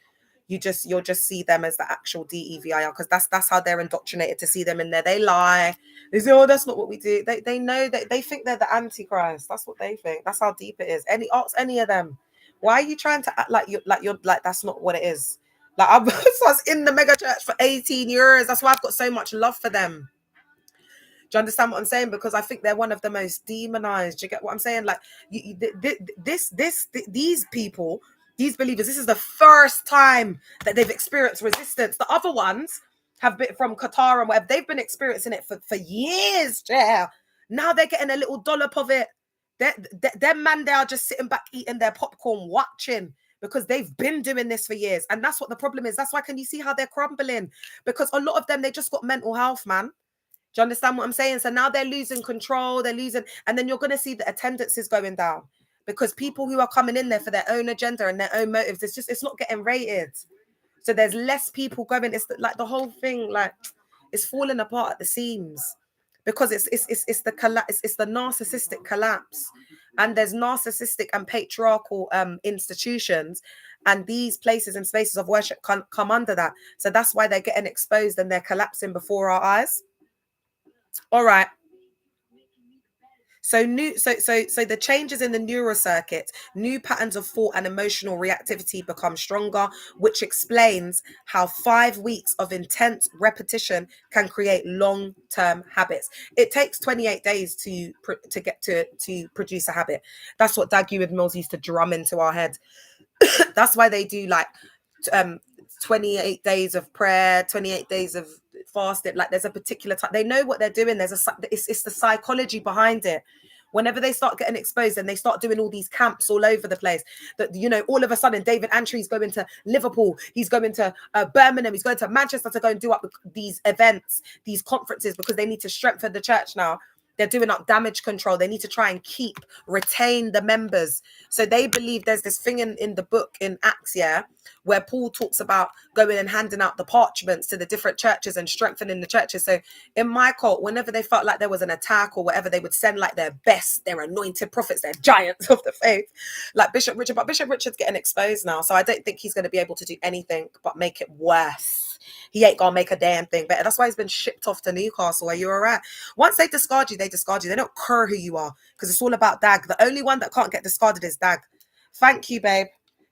you'll just see them as the actual DEVIR, because that's how they're indoctrinated to see them in there. They lie. They say, oh, that's not what we do. They know that they think they're the Antichrist. That's what they think. That's how deep it is. Ask any of them, why are you trying to act like you're like that's not what it is. Like I was in the mega church for 18 years. That's why I've got so much love for them. Do you understand what I'm saying? Because I think they're one of the most demonized. Do you get what I'm saying? Like these people, these believers, this is the first time that they've experienced resistance. The other ones have been from Qatar and whatever. They've been experiencing it for years. Yeah. Now they're getting a little dollop of it. Their man, they are just sitting back eating their popcorn, watching, because they've been doing this for years. And that's what the problem is. That's why can you see how they're crumbling? Because a lot of them, they just got mental health, man. Do you understand what I'm saying? So now they're losing control, and then you're going to see the attendance is going down, because people who are coming in there for their own agenda and their own motives, it's not getting rated. So there's less people going. It's like the whole thing, like it's falling apart at the seams, because it's the collapse, it's the narcissistic collapse, and there's narcissistic and patriarchal institutions, and these places and spaces of worship come under that. So that's why they're getting exposed and they're collapsing before our eyes. All right. So the changes in the neural circuit, new patterns of thought and emotional reactivity become stronger, which explains how 5 weeks of intense repetition can create long-term habits. It takes 28 days to get to produce a habit. That's what Dag Heward Mills used to drum into our head. That's why they do like 28 days of prayer, 28 days of fasting. Like there's a particular time. They know what they're doing. It's the psychology behind it. Whenever they start getting exposed and they start doing all these camps all over the place, that all of a sudden David Antry's going to Liverpool, he's going to Birmingham, he's going to Manchester to go and do up these events, these conferences, because they need to strengthen the church now. They're doing up damage control. They need to try and retain the members. So they believe there's this thing in the book in Acts, where Paul talks about going and handing out the parchments to the different churches and strengthening the churches. So in my cult, whenever they felt like there was an attack or whatever, they would send like their best, their anointed prophets, their giants of the faith, like Bishop Richard. But Bishop Richard's getting exposed now. So I don't think he's going to be able to do anything but make it worse. He ain't gonna make a damn thing better. That's why he's been shipped off to Newcastle. Are you all right? Once they discard you, they discard you. They don't care who you are, because it's all about Dag. The only one that can't get discarded is Dag. Thank you, babe.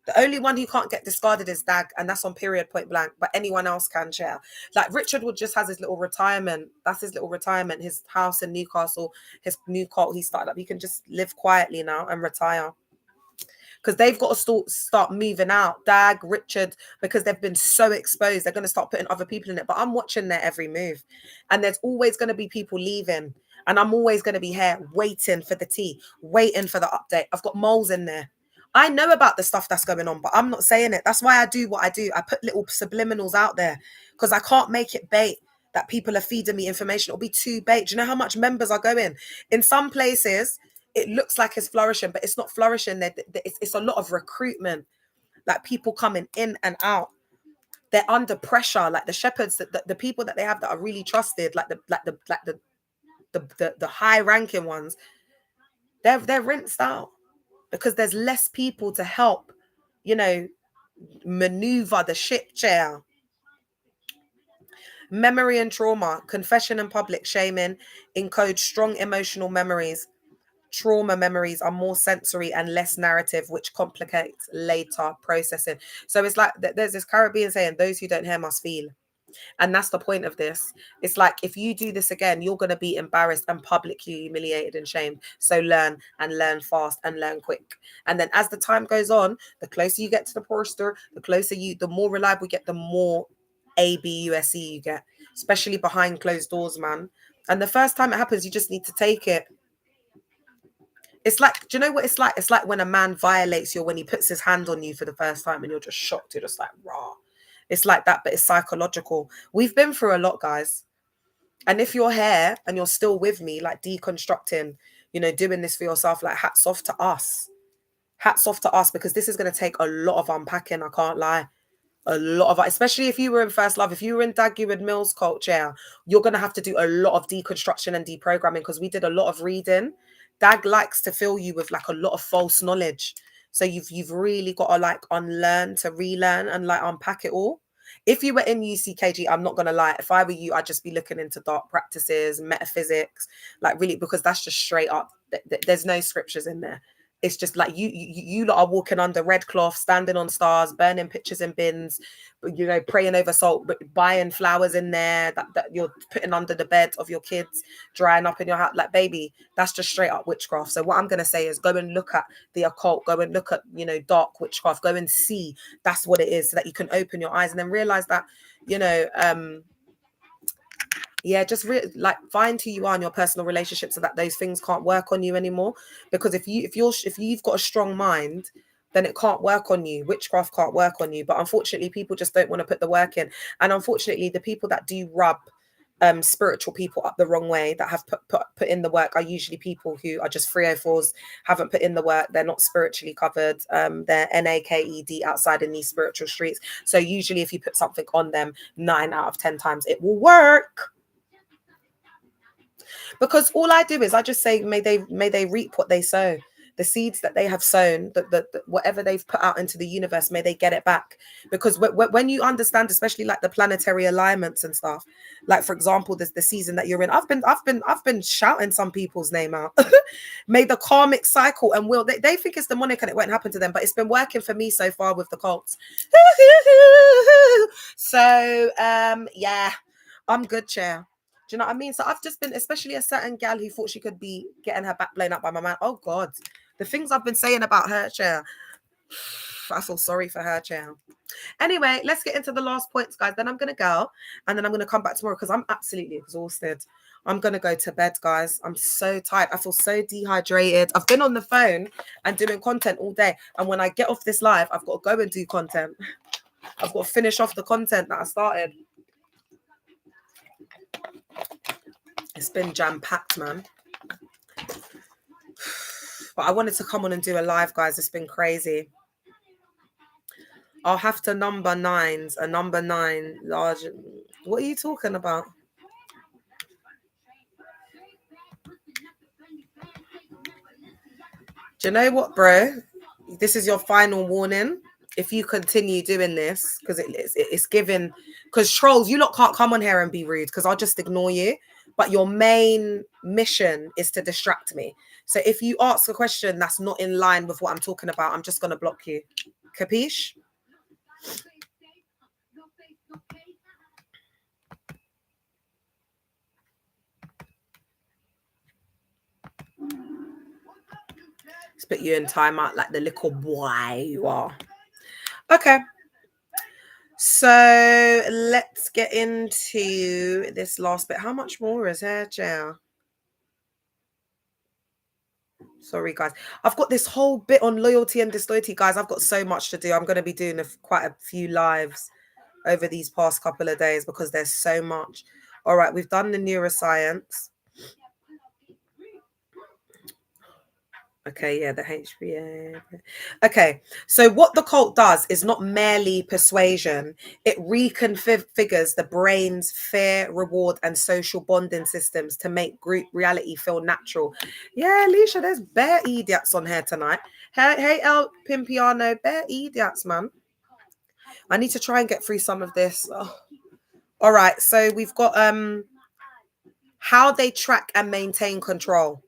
The only one who can't get discarded is Dag, and that's on period, point blank. But anyone else can share. Like Richard Wood just has his little retirement. That's his little retirement. His house in Newcastle, his new cult he started up. He can just live quietly now and retire, because they've got to start moving out. Dag, Richard, because they've been so exposed, they're going to start putting other people in it. But I'm watching their every move, and there's always going to be people leaving, and I'm always going to be here waiting for the tea, waiting for the update. I've got moles in there. I know about the stuff that's going on, but I'm not saying it. That's why I do what I do. I put little subliminals out there, because I can't make it bait that people are feeding me information. It'll be too bait. Do you know how much members are going? In some places, it looks like it's flourishing, but it's not flourishing. It's a lot of recruitment, like people coming in and out. They're under pressure, like the shepherds, the people that they have that are really trusted, like the high ranking ones. They're rinsed out, because there's less people to help, maneuver the ship chair. Memory and trauma, confession and public shaming encode strong emotional memories. Trauma memories are more sensory and less narrative, which complicates later processing. So it's like there's this Caribbean saying, those who don't hear must feel. And that's the point of this. It's like, if you do this again, you're going to be embarrassed and publicly humiliated and shamed. So learn, and learn fast, and learn quick. And then as the time goes on, the closer you get to the poster, the more reliable you get, the more ABUSE you get, especially behind closed doors, man. And the first time it happens, you just need to take it. It's like, do you know what it's like? It's like when a man violates you, when he puts his hand on you for the first time and you're just shocked. You're just like, raw. It's like that, but it's psychological. We've been through a lot, guys. And if you're here and you're still with me, like deconstructing, doing this for yourself, like hats off to us. Hats off to us, because this is going to take a lot of unpacking. I can't lie. A lot of, especially if you were in first love, if you were in Heward Mills culture, you're going to have to do a lot of deconstruction and deprogramming, because we did a lot of reading. Dag likes to fill you with like a lot of false knowledge. So you've really got to like unlearn to relearn and like unpack it all. If you were in UCKG, I'm not going to lie, if I were you, I'd just be looking into dark practices, metaphysics, like really, because that's just straight up. There's no scriptures in there. It's just like you lot are walking under red cloth, standing on stars, burning pictures in bins, praying over salt, but buying flowers in there that you're putting under the bed of your kids, drying up in your house. Like, baby, that's just straight up witchcraft. So what I'm going to say is, go and look at the occult, go and look at, dark witchcraft, go and see that's what it is, so that you can open your eyes and then realize that, just like find who you are in your personal relationships, so that those things can't work on you anymore. Because if you've got a strong mind, then it can't work on you. Witchcraft can't work on you. But unfortunately, people just don't want to put the work in. And unfortunately, the people that do rub spiritual people up the wrong way, that have put in the work, are usually people who are just 304s, haven't put in the work. They're not spiritually covered. They're NAKED outside in these spiritual streets. So usually if you put something on them, 9 out of 10 times it will work. Because all I do is I just say, may they reap what they sow. The seeds that they have sown, the whatever they've put out into the universe, may they get it back. Because when you understand, especially like the planetary alignments and stuff, like for example, the season that you're in, I've been shouting some people's name out. May the karmic cycle and will, they think it's demonic and it won't happen to them, but it's been working for me so far with the cults. So yeah, I'm good, chair. Do you know what I mean? So I've just been, especially a certain gal who thought she could be getting her back blown up by my man. Oh God, the things I've been saying about her, chair. I feel sorry for her, chair. Anyway, let's get into the last points, guys. Then I'm going to go, and then I'm going to come back tomorrow, because I'm absolutely exhausted. I'm going to go to bed, guys. I'm so tired. I feel so dehydrated. I've been on the phone and doing content all day. And when I get off this live, I've got to go and do content. I've got to finish off the content that I started. It's been jam-packed, man. But I wanted to come on and do a live, guys. It's been crazy. I'll have to number 9s. A number 9 large. What are you talking about? Do you know what, bro? This is your final warning. If you continue doing this, because it's given, because trolls, you lot can't come on here and be rude, because I'll just ignore you. But your main mission is to distract me. So if you ask a question that's not in line with what I'm talking about, I'm just going to block you. Capiche? Let's put you in timeout like the little boy you are. Okay. So let's get into this last bit. How much more is here, Joe? Sorry, guys. I've got this whole bit on loyalty and disloyalty, guys. I've got so much to do. I'm going to be doing quite a few lives over these past couple of days, because there's so much. All right, we've done the neuroscience. Okay, yeah, the HBA. Okay, so what the cult does is not merely persuasion. It reconfigures the brain's fear, reward, and social bonding systems to make group reality feel natural. Yeah, Alicia, there's bare idiots on here tonight. Hey, El Pimpiano, bare idiots, man. I need to try and get through some of this. Oh. All right, so we've got how they track and maintain control.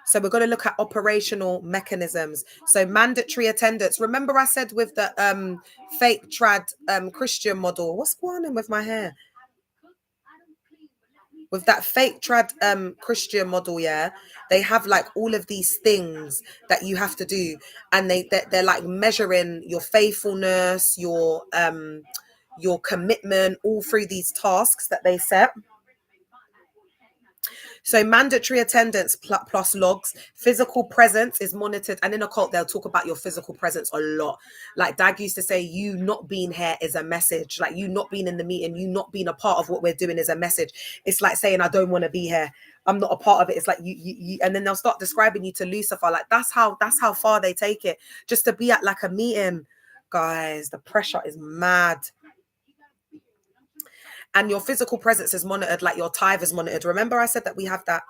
So we're going to look at operational mechanisms. So mandatory attendance. Remember I said with the fake trad Christian model, what's going on with my hair? with that fake Christian model, yeah, they have like all of these things that you have to do, and they're like measuring your faithfulness, your commitment, all through these tasks that they set. So mandatory attendance plus logs, physical presence is monitored. And in a cult, they'll talk about your physical presence a lot. Like Dag used to say, you not being here is a message. Like you not being in the meeting, you not being a part of what we're doing is a message. It's like saying, I don't want to be here. I'm not a part of it. It's like you, and then they'll start describing you to Lucifer. Like that's how far they take it. Just to be at like a meeting. Guys, the pressure is mad. And your physical presence is monitored, like your tithe is monitored. Remember I said that we have that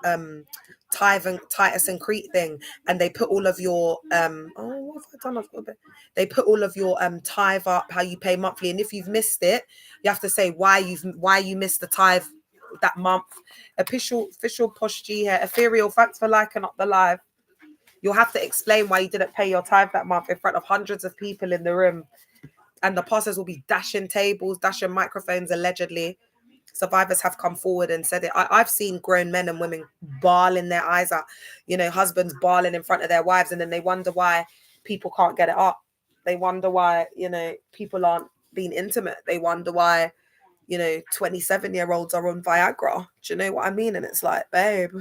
tithe and Titus and Crete thing, and they put all of your what have I done? I've got a bit. They put all of your tithe up, how you pay monthly, and if you've missed it, you have to say why you missed the tithe that month. Official posh G here. Ethereal, thanks for liking up the live. You'll have to explain why you didn't pay your tithe that month in front of hundreds of people in the room. And the pastors will be dashing tables, dashing microphones, allegedly. Survivors have come forward and said it. I've seen grown men and women bawling their eyes out, husbands bawling in front of their wives, and then they wonder why people can't get it up. They wonder why, people aren't being intimate. They wonder why, 27-year-olds are on Viagra. Do you know what I mean? And it's like, babe,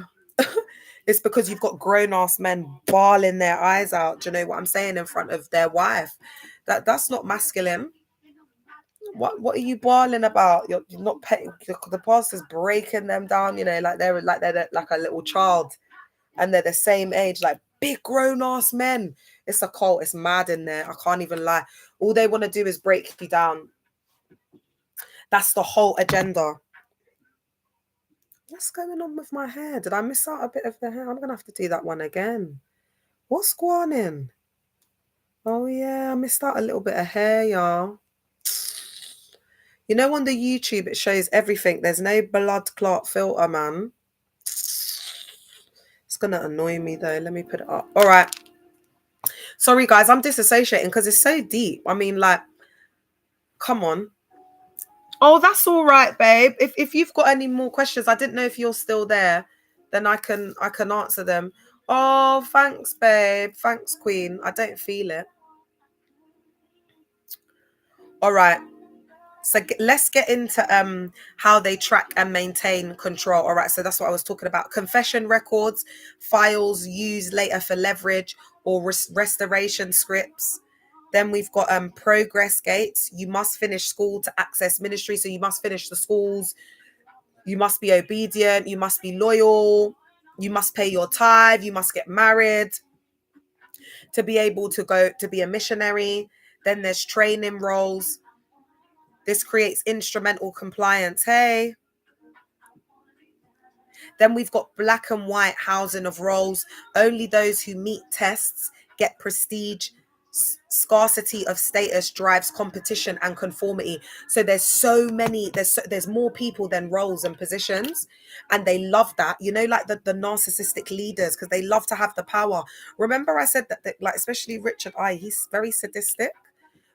it's because you've got grown-ass men bawling their eyes out. Do you know what I'm saying? In front of their wife. That's not masculine. What are you bawling about? You're not paying. The pastor's breaking them down, like they're like a little child, and they're the same age, like big grown-ass men. It's a cult. It's mad in there. I can't even lie. All they want to do is break you down. That's the whole agenda. What's going on with my hair? Did I miss out a bit of the hair? I'm gonna have to do that one again. What's going on? Oh yeah, I missed out a little bit of hair, y'all. On the YouTube, it shows everything. There's no blood clot filter, man. It's going to annoy me, though. Let me put it up. All right. Sorry, guys. I'm disassociating because it's so deep. I mean, like, come on. Oh, that's all right, babe. If you've got any more questions, I didn't know if you're still there. Then I can answer them. Oh, thanks, babe. Thanks, Queen. I don't feel it. All right. So let's get into how they track and maintain control. All right, so that's what I was talking about. Confession records, files used later for leverage or restoration scripts. Then we've got progress gates. You must finish school to access ministry. So you must finish the schools. You must be obedient. You must be loyal. You must pay your tithe. You must get married to be able to go to be a missionary. Then there's training roles. This creates instrumental compliance. Hey. Then we've got black and white housing of roles. Only those who meet tests get prestige. Scarcity of status drives competition and conformity. So there's so many, there's more people than roles and positions. And they love that, like the narcissistic leaders, because they love to have the power. Remember I said that like, especially Richard he's very sadistic.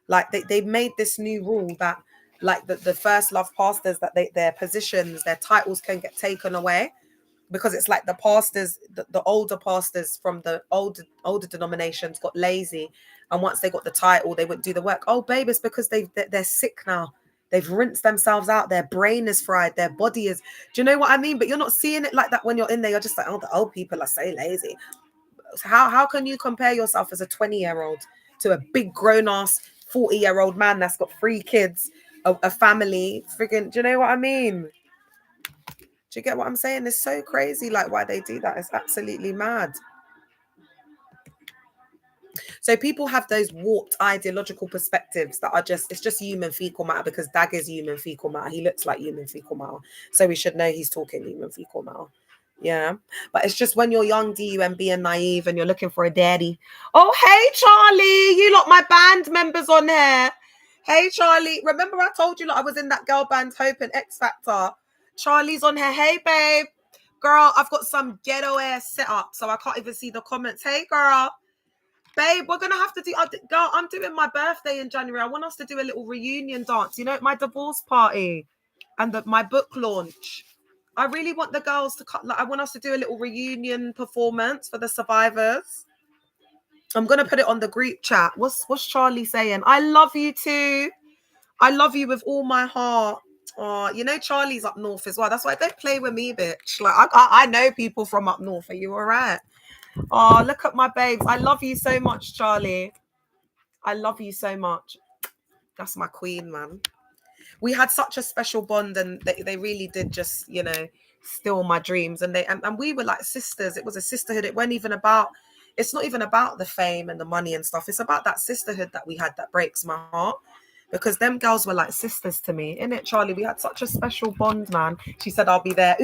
Like they made this new rule that like the first love pastors, that their positions, their titles can get taken away, because it's like the pastors, the older pastors from the older denominations got lazy, and once they got the title, they wouldn't do the work. Oh, babe, it's because they're sick now. They've rinsed themselves out. Their brain is fried. Their body is. Do you know what I mean? But you're not seeing it like that when you're in there. You're just like, oh, the old people are so lazy. How can you compare yourself as a 20-year-old to a big grown-ass 40-year-old man that's got 3 kids, a family? Friggin', do you know what I mean? Do you get what I'm saying? It's so crazy, like, why they do that. It's absolutely mad. So people have those warped ideological perspectives that are it's just human fecal matter, because Dag is human fecal matter. He looks like human fecal matter. So we should know he's talking human fecal matter. Yeah. But it's just when you're young, DUM, being naive, and you're looking for a daddy. Oh, hey, Charlie. You lot, my band members on here. Hey, Charlie. Remember I told you I was in that girl band Hope and X Factor? Charlie's on here. Hey, babe. Girl, I've got some ghetto ass set up, so I can't even see the comments. Hey, girl. Babe, we're going to have to do... Girl, I'm doing my birthday in January. I want us to do a little reunion dance, my divorce party and my book launch. I really want the girls to cut. Like, I want us to do a little reunion performance for the survivors. I'm gonna put it on the group chat. What's Charlie saying? I love you too. I love you with all my heart. Oh, you know Charlie's up north as well. That's why don't play with me, bitch. Like I know people from up north. Are you all right? Oh, look at my babes. I love you so much, Charlie. I love you so much. That's my queen, man. We had such a special bond, and they really did just, you know, steal my dreams. And and we were like sisters. It was a sisterhood. It wasn't even about, it's not even about the fame and the money and stuff. It's about that sisterhood that we had that breaks my heart. Because them girls were like sisters to me. Innit, Charlie? We had such a special bond, man. She said, I'll be there.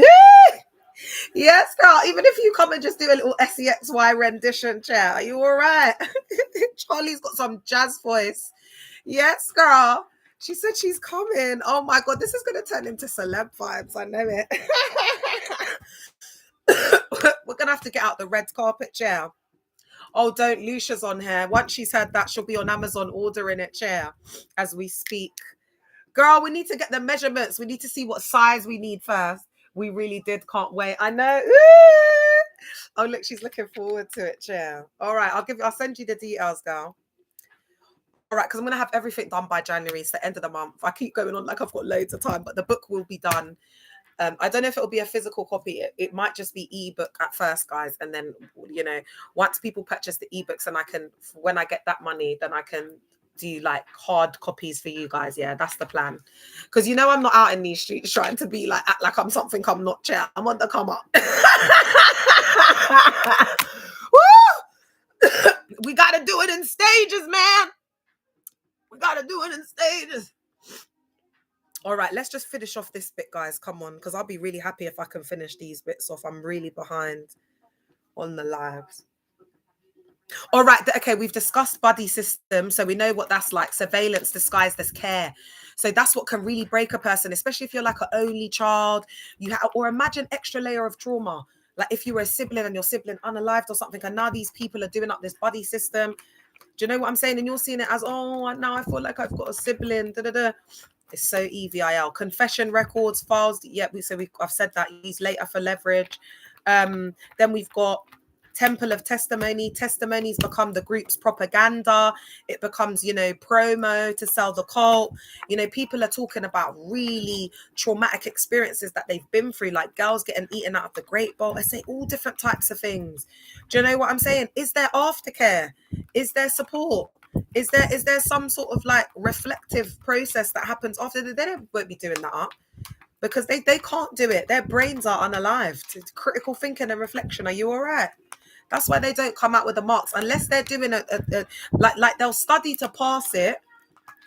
Yes, girl. Even if you come and just do a little SEXY rendition, chair, are you all right? Charlie's got some jazz voice. Yes, girl. She said she's coming. Oh my God, this is going to turn into celeb vibes. I know it. We're going to have to get out the red carpet chair. Oh, don't. Lucia's on here. Once she's heard that, she'll be on Amazon ordering it, chair, as we speak. Girl, we need to get the measurements. We need to see what size we need first. We really did. Can't wait. I know. Oh, look, she's looking forward to it, chair. All right, I'll send you the details, girl. All right, because I'm going to have everything done by January. It's the end of the month. I keep going on like I've got loads of time, but the book will be done. I don't know if it'll be a physical copy. It might just be ebook at first, guys. And then, you know, once people purchase the ebooks, and when I get that money, then I can do like hard copies for you guys. Yeah, that's the plan. Because, you know, I'm not out in these streets trying to be like, act like I'm something I'm not, chair. I'm on the come up. Woo! We got to do it in stages, man. We got to do it in stages. All right, let's just finish off this bit, guys. Come on, because I'll be really happy if I can finish these bits off. I'm really behind on the lives. All right, okay, we've discussed buddy system, so we know what that's like. Surveillance disguised as care. So that's what can really break a person, especially if you're like an only child. Or imagine extra layer of trauma. Like if you were a sibling and your sibling unalived or something, and now these people are doing up this buddy system. Do you know what I'm saying? And you're seeing it as, oh, now I feel like I've got a sibling. Da, da, da. It's so EVIL. Confession records, files. Yeah, I've said that. Use later for leverage. Then we've got temple of testimony. Testimonies become the group's propaganda. It becomes, you know, promo to sell the cult. You know, people are talking about really traumatic experiences that they've been through, like girls getting eaten out of the Great Bowl. I say all different types of things. Do you know what I'm saying? Is there aftercare? Is there support? Is there some sort of like reflective process that happens after? Won't be doing that up because they can't do it. Their brains are unalived. It's critical thinking and reflection. Are you all right? That's why they don't come out with the marks unless they're doing like they'll study to pass it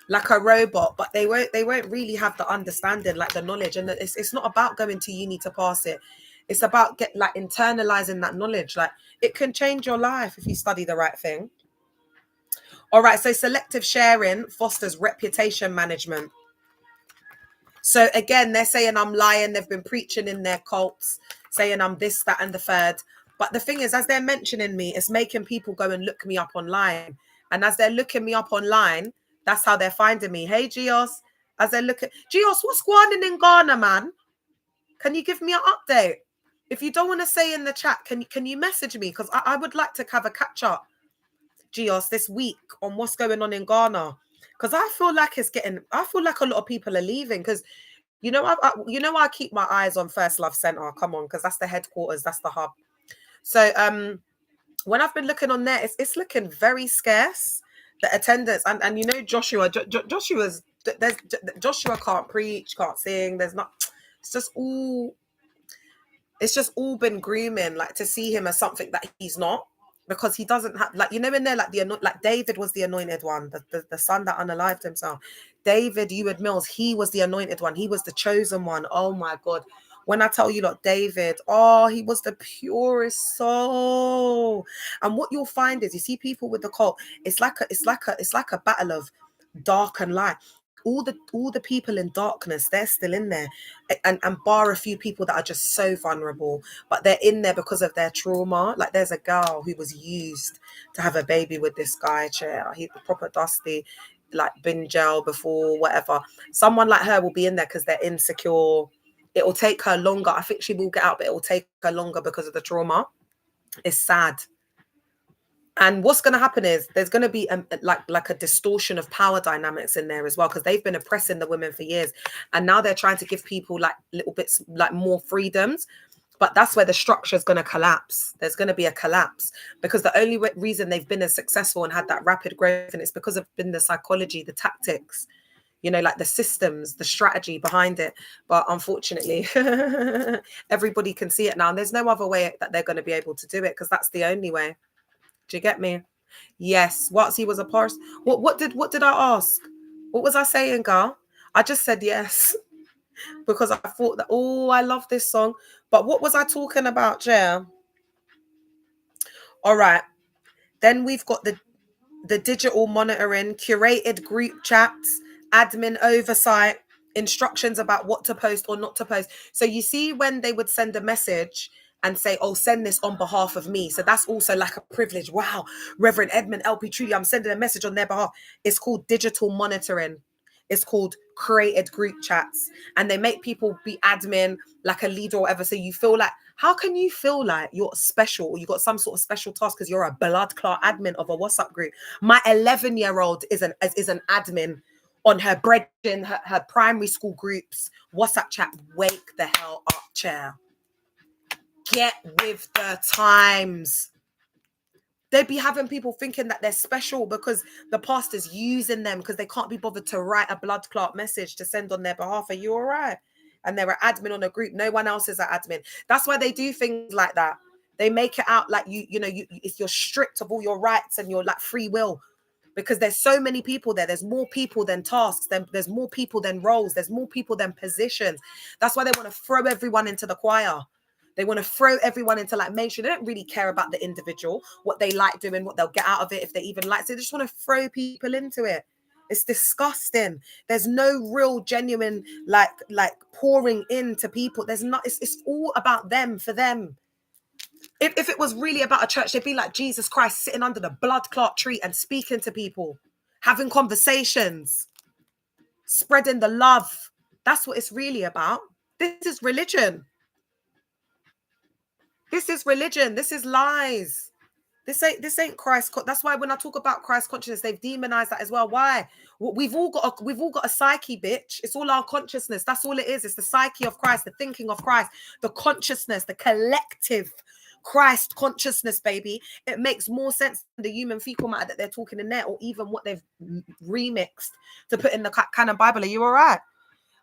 like a robot, but they won't really have the understanding, like the knowledge. And it's not about going to uni to pass it. It's about internalizing that knowledge. Like it can change your life if you study the right thing. All right, so selective sharing fosters reputation management. So again, they're saying I'm lying. They've been preaching in their cults, saying I'm this, that, and the third. But the thing is, as they're mentioning me, it's making people go and look me up online. And as they're looking me up online, that's how they're finding me. Hey, Gios, as they're looking, Gios, what's going on in Ghana, man? Can you give me an update? If you don't want to say in the chat, can you message me? Because I would like to have a catch up, Gios, this week on what's going on in Ghana. Because I feel like a lot of people are leaving. Because you know, I keep my eyes on First Love Center. Come on, because that's the headquarters, that's the hub. So when I've been looking on there, it's looking very scarce, the attendance. And you know, Joshua can't preach, can't sing. There's not. It's just all been grooming, like to see him as something that he's not, because he doesn't have, like, you know, in there, like David was the anointed one, the son that unalived himself. David Heward Mills, he was the anointed one. He was the chosen one. Oh my God. When I tell you, look, David, he was the purest soul. And what you'll find is, you see people with the cult, it's like a battle of dark and light. All the people in darkness, they're still in there, and bar a few people that are just so vulnerable, but they're in there because of their trauma. Like there's a girl who was used to have a baby with this guy, chair. He's proper dusty, like been jail before, whatever. Someone like her will be in there because they're insecure. It will take her longer. I think she will get out, but it will take her longer because of the trauma. It's sad. And what's going to happen is there's going to be like a distortion of power dynamics in there as well, because they've been oppressing the women for years, and now they're trying to give people like little bits like more freedoms. But that's where the structure is going to collapse. There's going to be a collapse because the only reason they've been as successful and had that rapid growth, and it's because of been the psychology, the tactics, you know, like the systems, the strategy behind it. But unfortunately, everybody can see it now, and there's no other way that they're going to be able to do it, because that's the only way. Do you get me? Yes. He was a parse. What did I ask? What was I saying, girl? I just said yes because I thought that, oh, I love this song. But what was I talking about, Jer? All right. Then we've got the digital monitoring, curated group chats, admin oversight, instructions about what to post or not to post. So you see when they would send a message and say, oh, send this on behalf of me. So that's also like a privilege. Wow, Reverend Edmund LP Trudy, I'm sending a message on their behalf. It's called digital monitoring. It's called created group chats. And they make people be admin, like a leader or whatever. So you feel like, how can you feel like you're special or you got some sort of special task because you're a blood clot admin of a WhatsApp group? My 11-year-old is an admin on her her primary school groups WhatsApp chat. Wake the hell up, chair. Get with the times. They'd be having people thinking that they're special because the pastor's using them because they can't be bothered to write a blood clot message to send on their behalf. Are you all right? And they're an admin on a group. No one else is an admin. That's why they do things like that. They make it out like if you're stripped of all your rights and your like free will, because there's so many people there. There's more people than tasks. There's more people than roles. There's more people than positions. That's why they want to throw everyone into the choir. They want to throw everyone into like mainstream. They don't really care about the individual, what they like doing, what they'll get out of it, if they even like it. They just want to throw people into it. It's disgusting. There's no real genuine like pouring into people. There's not. It's all about them, for them. If it was really about a church, they'd be like Jesus Christ sitting under the blood clot tree and speaking to people, having conversations, spreading the love. That's what it's really about. This is religion. This is religion. This is lies. This ain't Christ. That's why when I talk about Christ consciousness, they've demonized that as well. Why? We've all got a psyche, bitch. It's all our consciousness. That's all it is. It's the psyche of Christ, the thinking of Christ, the consciousness, the collective Christ consciousness, baby. It makes more sense than the human fecal matter that they're talking in there, or even what they've remixed to put in the canon Bible. Are you all right?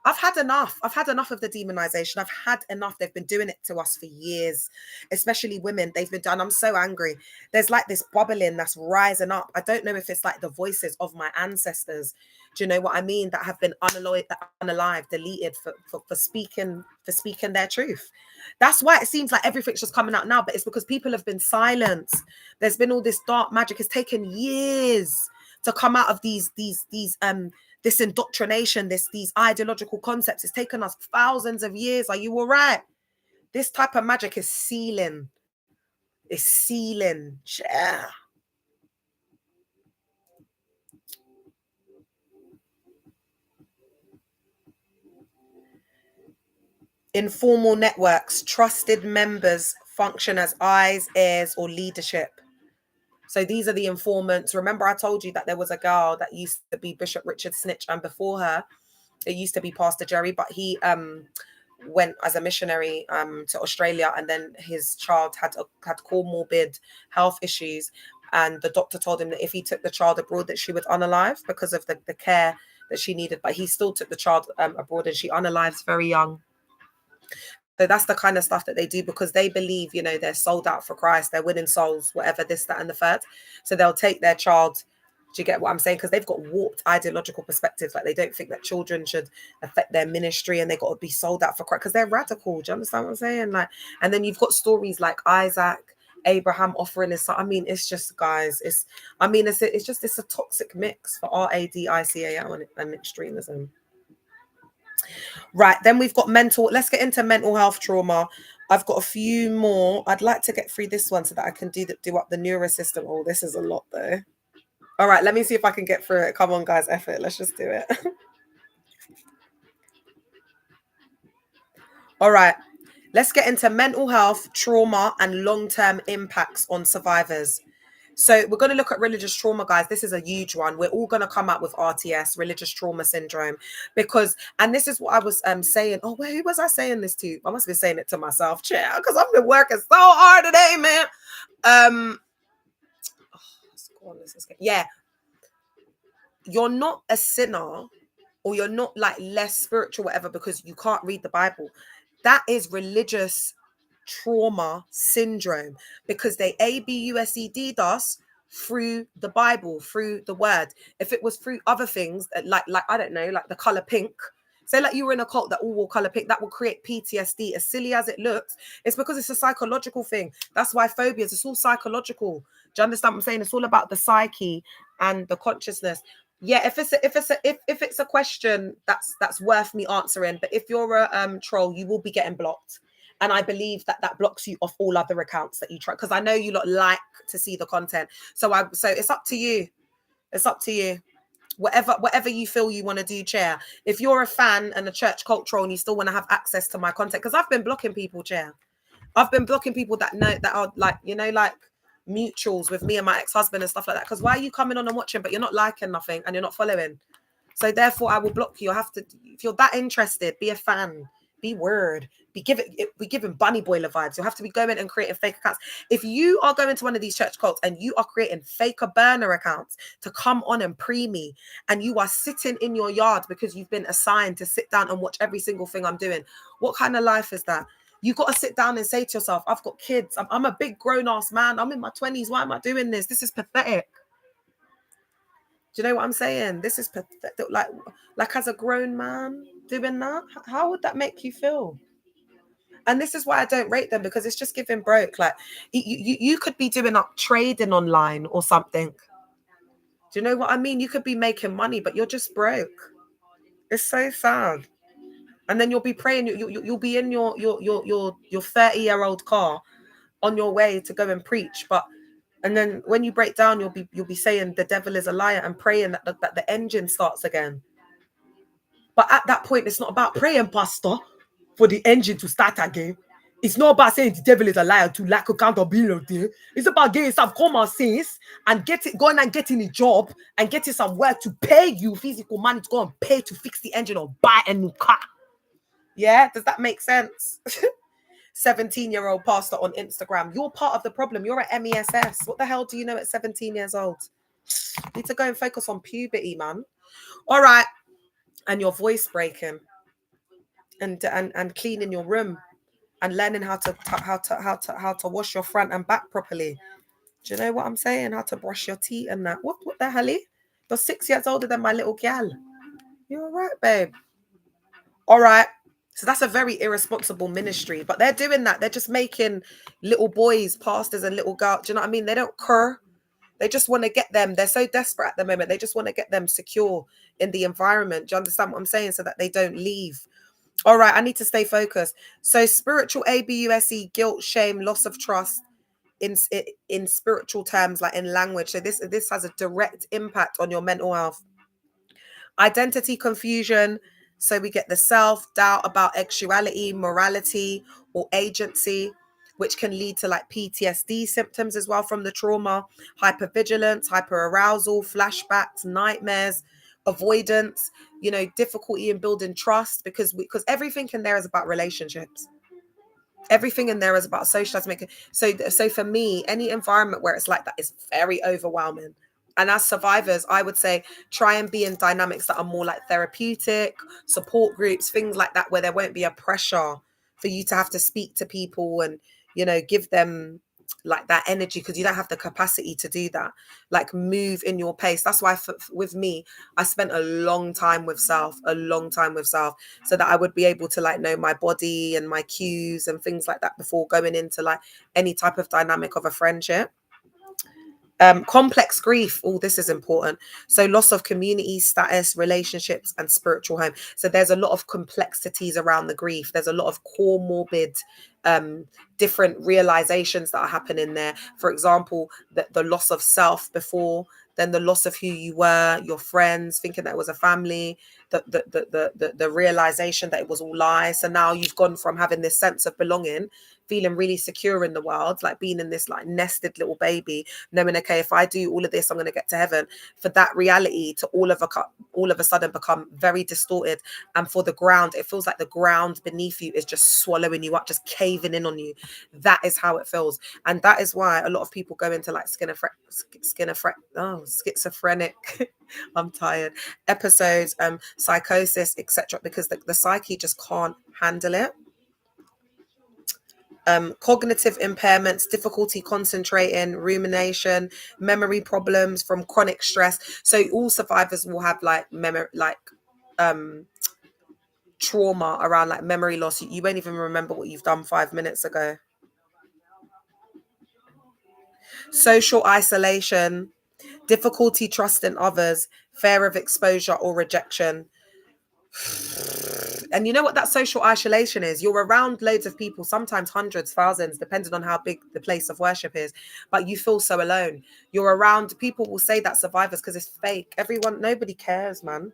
I've had enough. I've had enough of the demonization. I've had enough. They've been doing it to us for years, especially women. They've been done. I'm so angry. There's like this bubbling that's rising up. I don't know if it's like the voices of my ancestors. Do you know what I mean? That have been unalive, deleted for speaking their truth. That's why it seems like everything's just coming out now. But it's because people have been silenced. There's been all this dark magic. It's taken years to come out of this indoctrination, these ideological concepts. It's taken us thousands of years. Are you all right? This type of magic is sealing. It's sealing. Yeah. Informal networks, trusted members function as eyes, ears, or leadership. So these are the informants. Remember, I told you that there was a girl that used to be Bishop Richard Snitch, and before her, it used to be Pastor Jerry, but he went as a missionary to Australia, and then his child had comorbid health issues, and the doctor told him that if he took the child abroad, that she would unalive because of the care that she needed. But he still took the child abroad, and she unalives very young. So that's the kind of stuff that they do because they believe, they're sold out for Christ, they're winning souls, whatever, this, that, and the third. So they'll take their child. Do you get what I'm saying? Because they've got warped ideological perspectives. Like they don't think that children should affect their ministry, and they got to be sold out for Christ because they're radical. Do you understand what I'm saying? Like, and then you've got stories like Isaac, Abraham offering his son. I mean, it's just, guys, it's a toxic mix for RADICAL and extremism. Right, then we've got let's get into mental health trauma. I've got a few more. I'd like to get through this one so that I can do up the neurosystem. Oh, this is a lot though. All right, let me see if I can get through it. Come on, guys, effort. Let's just do it. All right. Let's get into mental health, trauma, and long-term impacts on survivors. So we're going to look at religious trauma, guys. This is a huge one. We're all going to come up with RTS, religious trauma syndrome, because, and this is what I was saying. Oh, wait, who was I saying this to? I must be saying it to myself, chair, because I've been working so hard today, man. Let's go on, yeah, you're not a sinner, or you're not like less spiritual, whatever, because you can't read the Bible. That is religious trauma syndrome, because they abused us through the Bible, through the word. If it was through other things, like I don't know, like the color pink, say like you were in a cult that all wore color pink, that will create PTSD. As silly as it looks, it's because it's a psychological thing. That's why phobias, it's all psychological. Do you understand what I'm saying? It's all about the psyche and the consciousness. Yeah, if it's a question that's worth me answering, but if you're a troll, you will be getting blocked. And I believe that blocks you off all other accounts that you try, because I know you lot like to see the content. So it's up to you. It's up to you. Whatever you feel you want to do, chair. If you're a fan and a church cult troll and you still want to have access to my content, because I've been blocking people, chair. I've been blocking people that know that are like, like mutuals with me and my ex-husband and stuff like that. Because why are you coming on and watching, but you're not liking nothing and you're not following? So therefore, I will block you. I have to. If you're that interested, be a fan. Be word. Be giving bunny boiler vibes. You'll have to be going and creating fake accounts. If you are going to one of these church cults and you are creating faker burner accounts to come on and pre me, and you are sitting in your yard because you've been assigned to sit down and watch every single thing I'm doing, what kind of life is that? You got to sit down and say to yourself, I've got kids. I'm a big grown-ass man. I'm in my 20s. Why am I doing this? This is pathetic. Do you know what I'm saying? This is pathetic. Like as a grown man doing that, how would that make you feel? And this is why I don't rate them, because it's just giving broke. Like you could be doing up trading online or something. Do you know what I mean? You could be making money, but you're just broke. It's so sad. And then you'll be praying. You'll be in your 30-year-old car on your way to go and preach, and then when you break down, you'll be saying the devil is a liar and praying that the engine starts again. But at that point, it's not about praying, pastor, for the engine to start again. It's not about saying the devil is a liar to lack accountability. It's about getting some common sense and going and getting a job and getting some work to pay you physical money to go and pay to fix the engine or buy a new car. Yeah, does that make sense? 17-year-old pastor on Instagram. You're part of the problem. You're at MESS. What the hell do you know at 17 years old? You need to go and focus on puberty, man. All right. And your voice breaking and cleaning your room and learning how to wash your front and back properly. Do you know what I'm saying? How to brush your teeth and that. What the hell? You're 6 years older than my little gal. You're all right, babe. All right. So that's a very irresponsible ministry, but they're doing that. They're just making little boys pastors and little girls. Do you know what I mean? They don't care. They just want to get them. They're so desperate at the moment. They just want to get them secure in the environment. Do you understand what I'm saying? So that they don't leave. All right. I need to stay focused. So spiritual ABUSE, guilt, shame, loss of trust in spiritual terms, like in language. So this has a direct impact on your mental health. Identity confusion. So we get the self-doubt about actuality, morality, or agency, which can lead to like PTSD symptoms as well from the trauma, hypervigilance, hyperarousal, flashbacks, nightmares, avoidance, difficulty in building trust, because everything in there is about relationships. Everything in there is about socializing. So for me, any environment where it's like that is very overwhelming. And as survivors, I would say try and be in dynamics that are more like therapeutic, support groups, things like that, where there won't be a pressure for you to have to speak to people and, give them like that energy, because you don't have the capacity to do that. Like move in your pace. That's why with me, I spent a long time with self, so that I would be able to like know my body and my cues and things like that before going into like any type of dynamic of a friendship. Complex grief. Oh, this is important. So loss of community, status, relationships, and spiritual home. So there's a lot of complexities around the grief. There's a lot of core morbid different realizations that are happening there. For example, the loss of self before then the loss of who you were, your friends, thinking that it was a family, the realization that it was all lies. So now you've gone from having this sense of belonging, feeling really secure in the world, like being in this like nested little baby, knowing, okay, if I do all of this, I'm going to get to heaven, for that reality to all of a sudden become very distorted. And for the ground, it feels like the ground beneath you is just swallowing you up, just caving in on you. That is how it feels. And that is why a lot of people go into like schizophrenic I'm tired, episodes, psychosis, etc., because the psyche just can't handle it. Cognitive impairments, difficulty concentrating, rumination, memory problems from chronic stress. So all survivors will have like memory, like trauma around like memory loss. You won't even remember what you've done 5 minutes ago. Social isolation, difficulty trusting others, fear of exposure or rejection. And you know what that social isolation is? You're around loads of people, sometimes hundreds, thousands, depending on how big the place of worship is, but you feel so alone. You're around, people will say that survivors because it's fake. Nobody cares, man.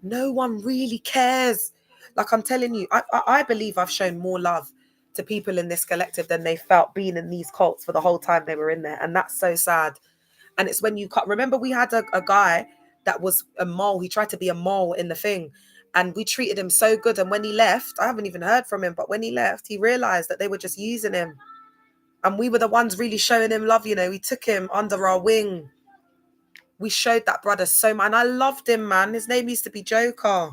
No one really cares. Like I'm telling you, I believe I've shown more love to people in this collective than they felt being in these cults for the whole time they were in there. And that's so sad. And it's when you cut. Remember, we had a guy that was a mole. He tried to be a mole in the thing. And we treated him so good. And when he left, I haven't even heard from him. But when he left, he realized that they were just using him. And we were the ones really showing him love. You know, we took him under our wing. We showed that brother so much. And I loved him, man. His name used to be Joker.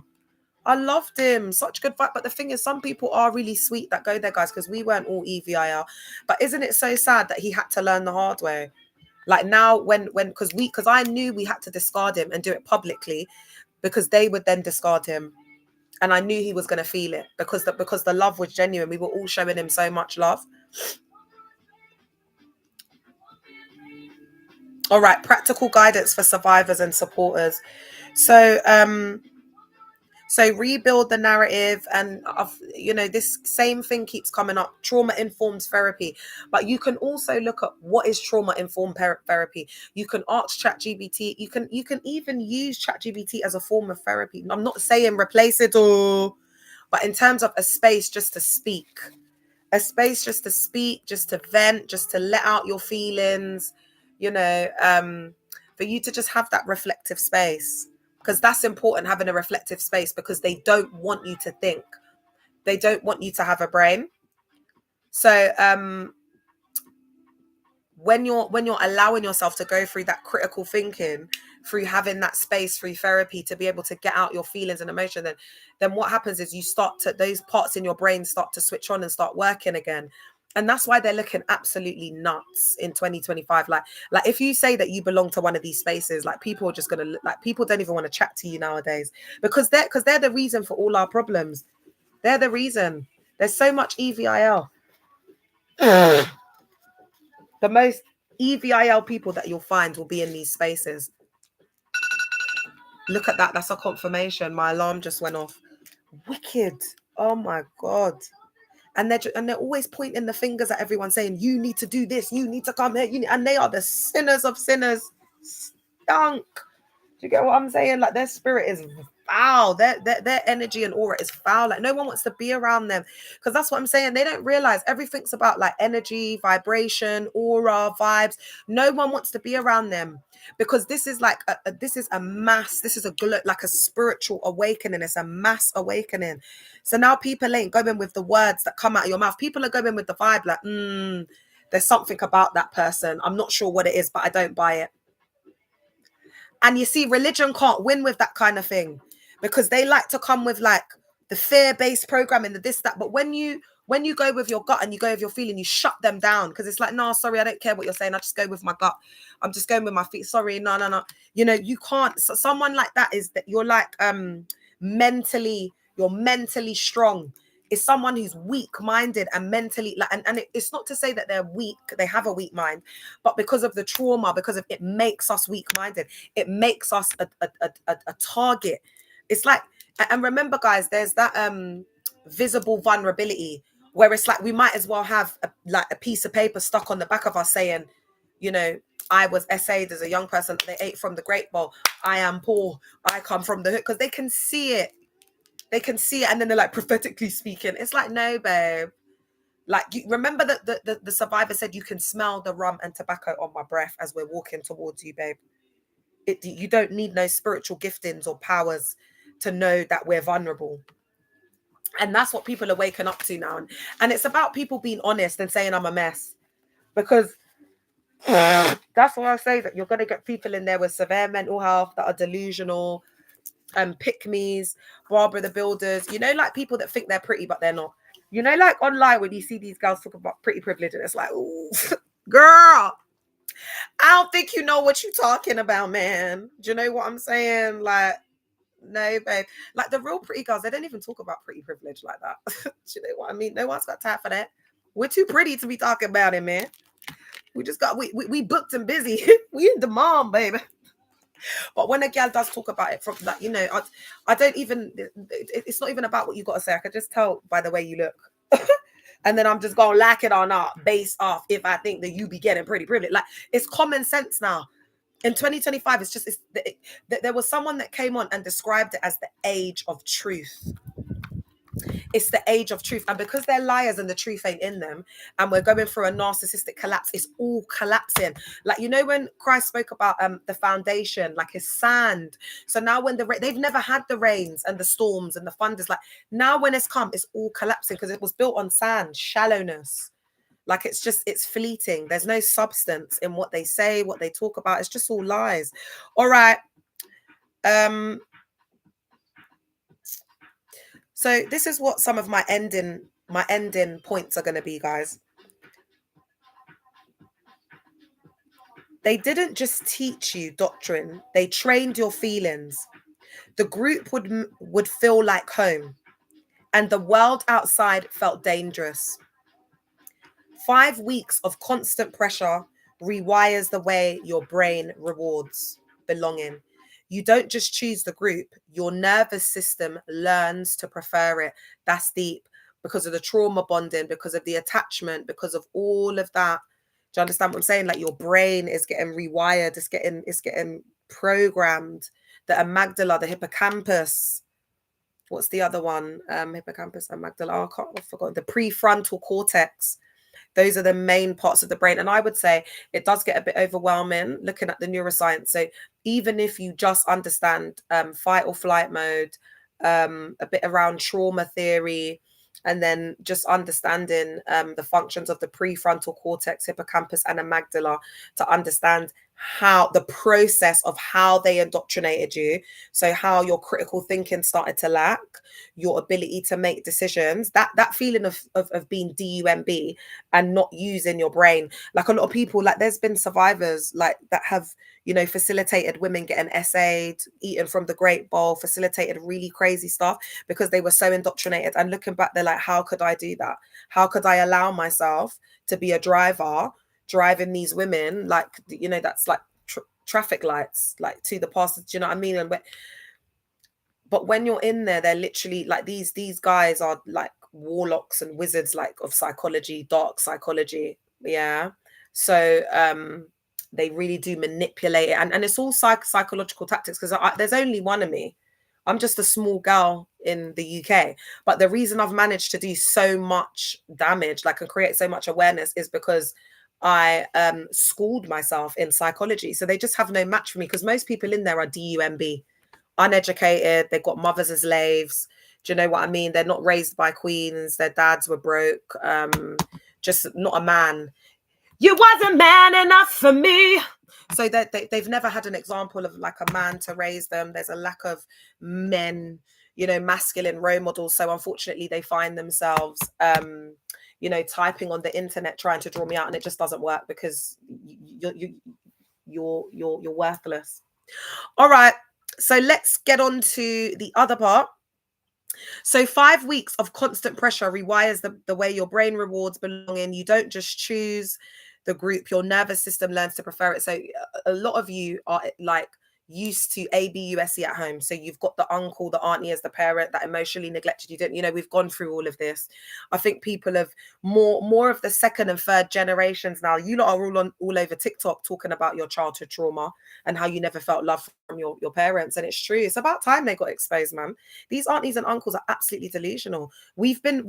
I loved him. Such good vibe. But the thing is, some people are really sweet that go there, guys, because we weren't all EVIL. But isn't it so sad that he had to learn the hard way? Like now because I knew we had to discard him and do it publicly, because they would then discard him. And I knew he was going to feel it because the love was genuine. We were all showing him so much love. All right. Practical guidance for survivors and supporters. So rebuild the narrative, and this same thing keeps coming up. Trauma informed therapy, but you can also look at what is trauma informed therapy. You can ask ChatGPT. You can even use ChatGPT as a form of therapy. I'm not saying replace it all, but in terms of a space just to speak, just to vent, just to let out your feelings, for you to just have that reflective space. Because that's important, having a reflective space, because they don't want you to think. They don't want you to have a brain. So when you're allowing yourself to go through that critical thinking, through having that space, through therapy, to be able to get out your feelings and emotion, then what happens is those parts in your brain start to switch on and start working again. And that's why they're looking absolutely nuts in 2025. Like if you say that you belong to one of these spaces, like people are just going to look, like people don't even want to chat to you nowadays, because they're the reason for all our problems. They're the reason. There's so much EVIL. The most EVIL people that you'll find will be in these spaces. Look at that. That's a confirmation. My alarm just went off. Wicked. Oh my God. And they're always pointing the fingers at everyone, saying, you need to do this, you need to come here, and they are the sinners of sinners. Stunk. Do you get what I'm saying? Like, their spirit is foul. Their energy and aura is foul. Like, no one wants to be around them, because that's what I'm saying. They don't realize everything's about like energy, vibration, aura, vibes. No one wants to be around them, because this is like this is like a spiritual awakening. It's a mass awakening. So now people ain't going with the words that come out of your mouth. People are going with the vibe, like, there's something about that person. I'm not sure what it is, but I don't buy it. And you see, religion can't win with that kind of thing, because they like to come with like the fear-based programming, the this, that. But when you go with your gut and you go with your feeling, you shut them down, because it's like, no, sorry, I don't care what you're saying. I just go with my gut. I'm just going with my feet. Sorry, no. You can't. So someone like that is that you're like you're mentally strong. Is someone who's weak-minded and mentally like, and it's not to say that they're weak, they have a weak mind, but because of the trauma, because of it makes us weak-minded, it makes us a target. It's like, and remember, guys, there's that visible vulnerability, where it's like we might as well have a piece of paper stuck on the back of us saying, I was essayed as a young person. They ate from the great bowl. I am poor. I come from the hood, because they can see it. They can see it, and then they're like, prophetically speaking. It's like, no, babe. Like, you remember that the survivor said, you can smell the rum and tobacco on my breath as we're walking towards you, babe. You don't need no spiritual giftings or powers to know that we're vulnerable. And that's what people are waking up to now. And it's about people being honest and saying, I'm a mess. Because that's why I say that you're going to get people in there with severe mental health that are delusional, pick-me's, Barbara the Builders, like people that think they're pretty, but they're not. Like online when you see these girls talk about pretty privilege, and it's like, ooh, girl, I don't think you know what you're talking about, man. Do you know what I'm saying? Like, no, babe. Like, the real pretty girls, they don't even talk about pretty privilege like that. Do you know what I mean? No one's got time for that. We're too pretty to be talking about it, man. We just got, we booked and busy. We in demand, baby. But when a girl does talk about it from that, I don't even, it's not even about what you got to say. I can just tell by the way you look. And then I'm just going to lack it or not based off if I think that you be getting pretty privileged. Like, it's common sense now. In 2025, there was someone that came on and described it as the age of truth. It's the age of truth. And because they're liars and the truth ain't in them, and we're going through a narcissistic collapse, it's all collapsing. Like, when Christ spoke about the foundation, like his sand. So now when they've never had the rains and the storms and the thunders, like now when it's come, it's all collapsing because it was built on sand, shallowness. Like, it's fleeting. There's no substance in what they say, what they talk about. It's just all lies. All right. So this is what some of my ending points are going to be, guys. They didn't just teach you doctrine. They trained your feelings. The group would feel like home, and the world outside felt dangerous. 5 weeks of constant pressure rewires the way your brain rewards belonging. You don't just choose the group, your nervous system learns to prefer it. That's deep, because of the trauma bonding, because of the attachment, because of all of that. Do you understand what I'm saying? Like, your brain is getting rewired, it's getting programmed. The amygdala, the hippocampus. What's the other one? Hippocampus, amygdala. I've forgotten. The prefrontal cortex. Those are the main parts of the brain. And I would say it does get a bit overwhelming looking at the neuroscience. So even if you just understand fight or flight mode, a bit around trauma theory, and then just understanding the functions of the prefrontal cortex, hippocampus, and amygdala, to understand how the process of how they indoctrinated you. So how your critical thinking started to lack, your ability to make decisions, that feeling of being DUMB and not using your brain. Like, a lot of people, like, there's been survivors like that have, facilitated women getting essayed, eaten from the great bowl, facilitated really crazy stuff because they were so indoctrinated. And looking back, they're like, how could I do that? How could I allow myself to be a driver driving these women, like, that's like traffic lights, like, to the past? Do you know what I mean? But when you're in there, they're literally like, these guys are like warlocks and wizards, like, of psychology, dark psychology. Yeah. So they really do manipulate it, and it's all psychological tactics, because there's only one of me. I'm just a small girl in the UK, but the reason I've managed to do so much damage, like, and create so much awareness, is because I schooled myself in psychology. So they just have no match for me, because most people in there are DUMB, uneducated. They've got mothers as slaves. Do you know what I mean? They're not raised by queens. Their dads were broke. Just not a man. You wasn't man enough for me. So they've never had an example of, like, a man to raise them. There's a lack of men, masculine role models. So unfortunately, they find themselves, typing on the internet trying to draw me out, and it just doesn't work, because you're worthless. All right. So let's get on to the other part. So 5 weeks of constant pressure rewires the way your brain rewards belonging. You don't just choose the group, your nervous system learns to prefer it. So a lot of you are like, used to ABUSE at home. So you've got the uncle, the auntie as the parent that emotionally neglected you. Don't, you know, we've gone through all of this. I think people have more of the second and third generations now. You lot are all over TikTok talking about your childhood trauma and how you never felt love from your parents. And it's true. It's about time they got exposed, man. These aunties and uncles are absolutely delusional. We've been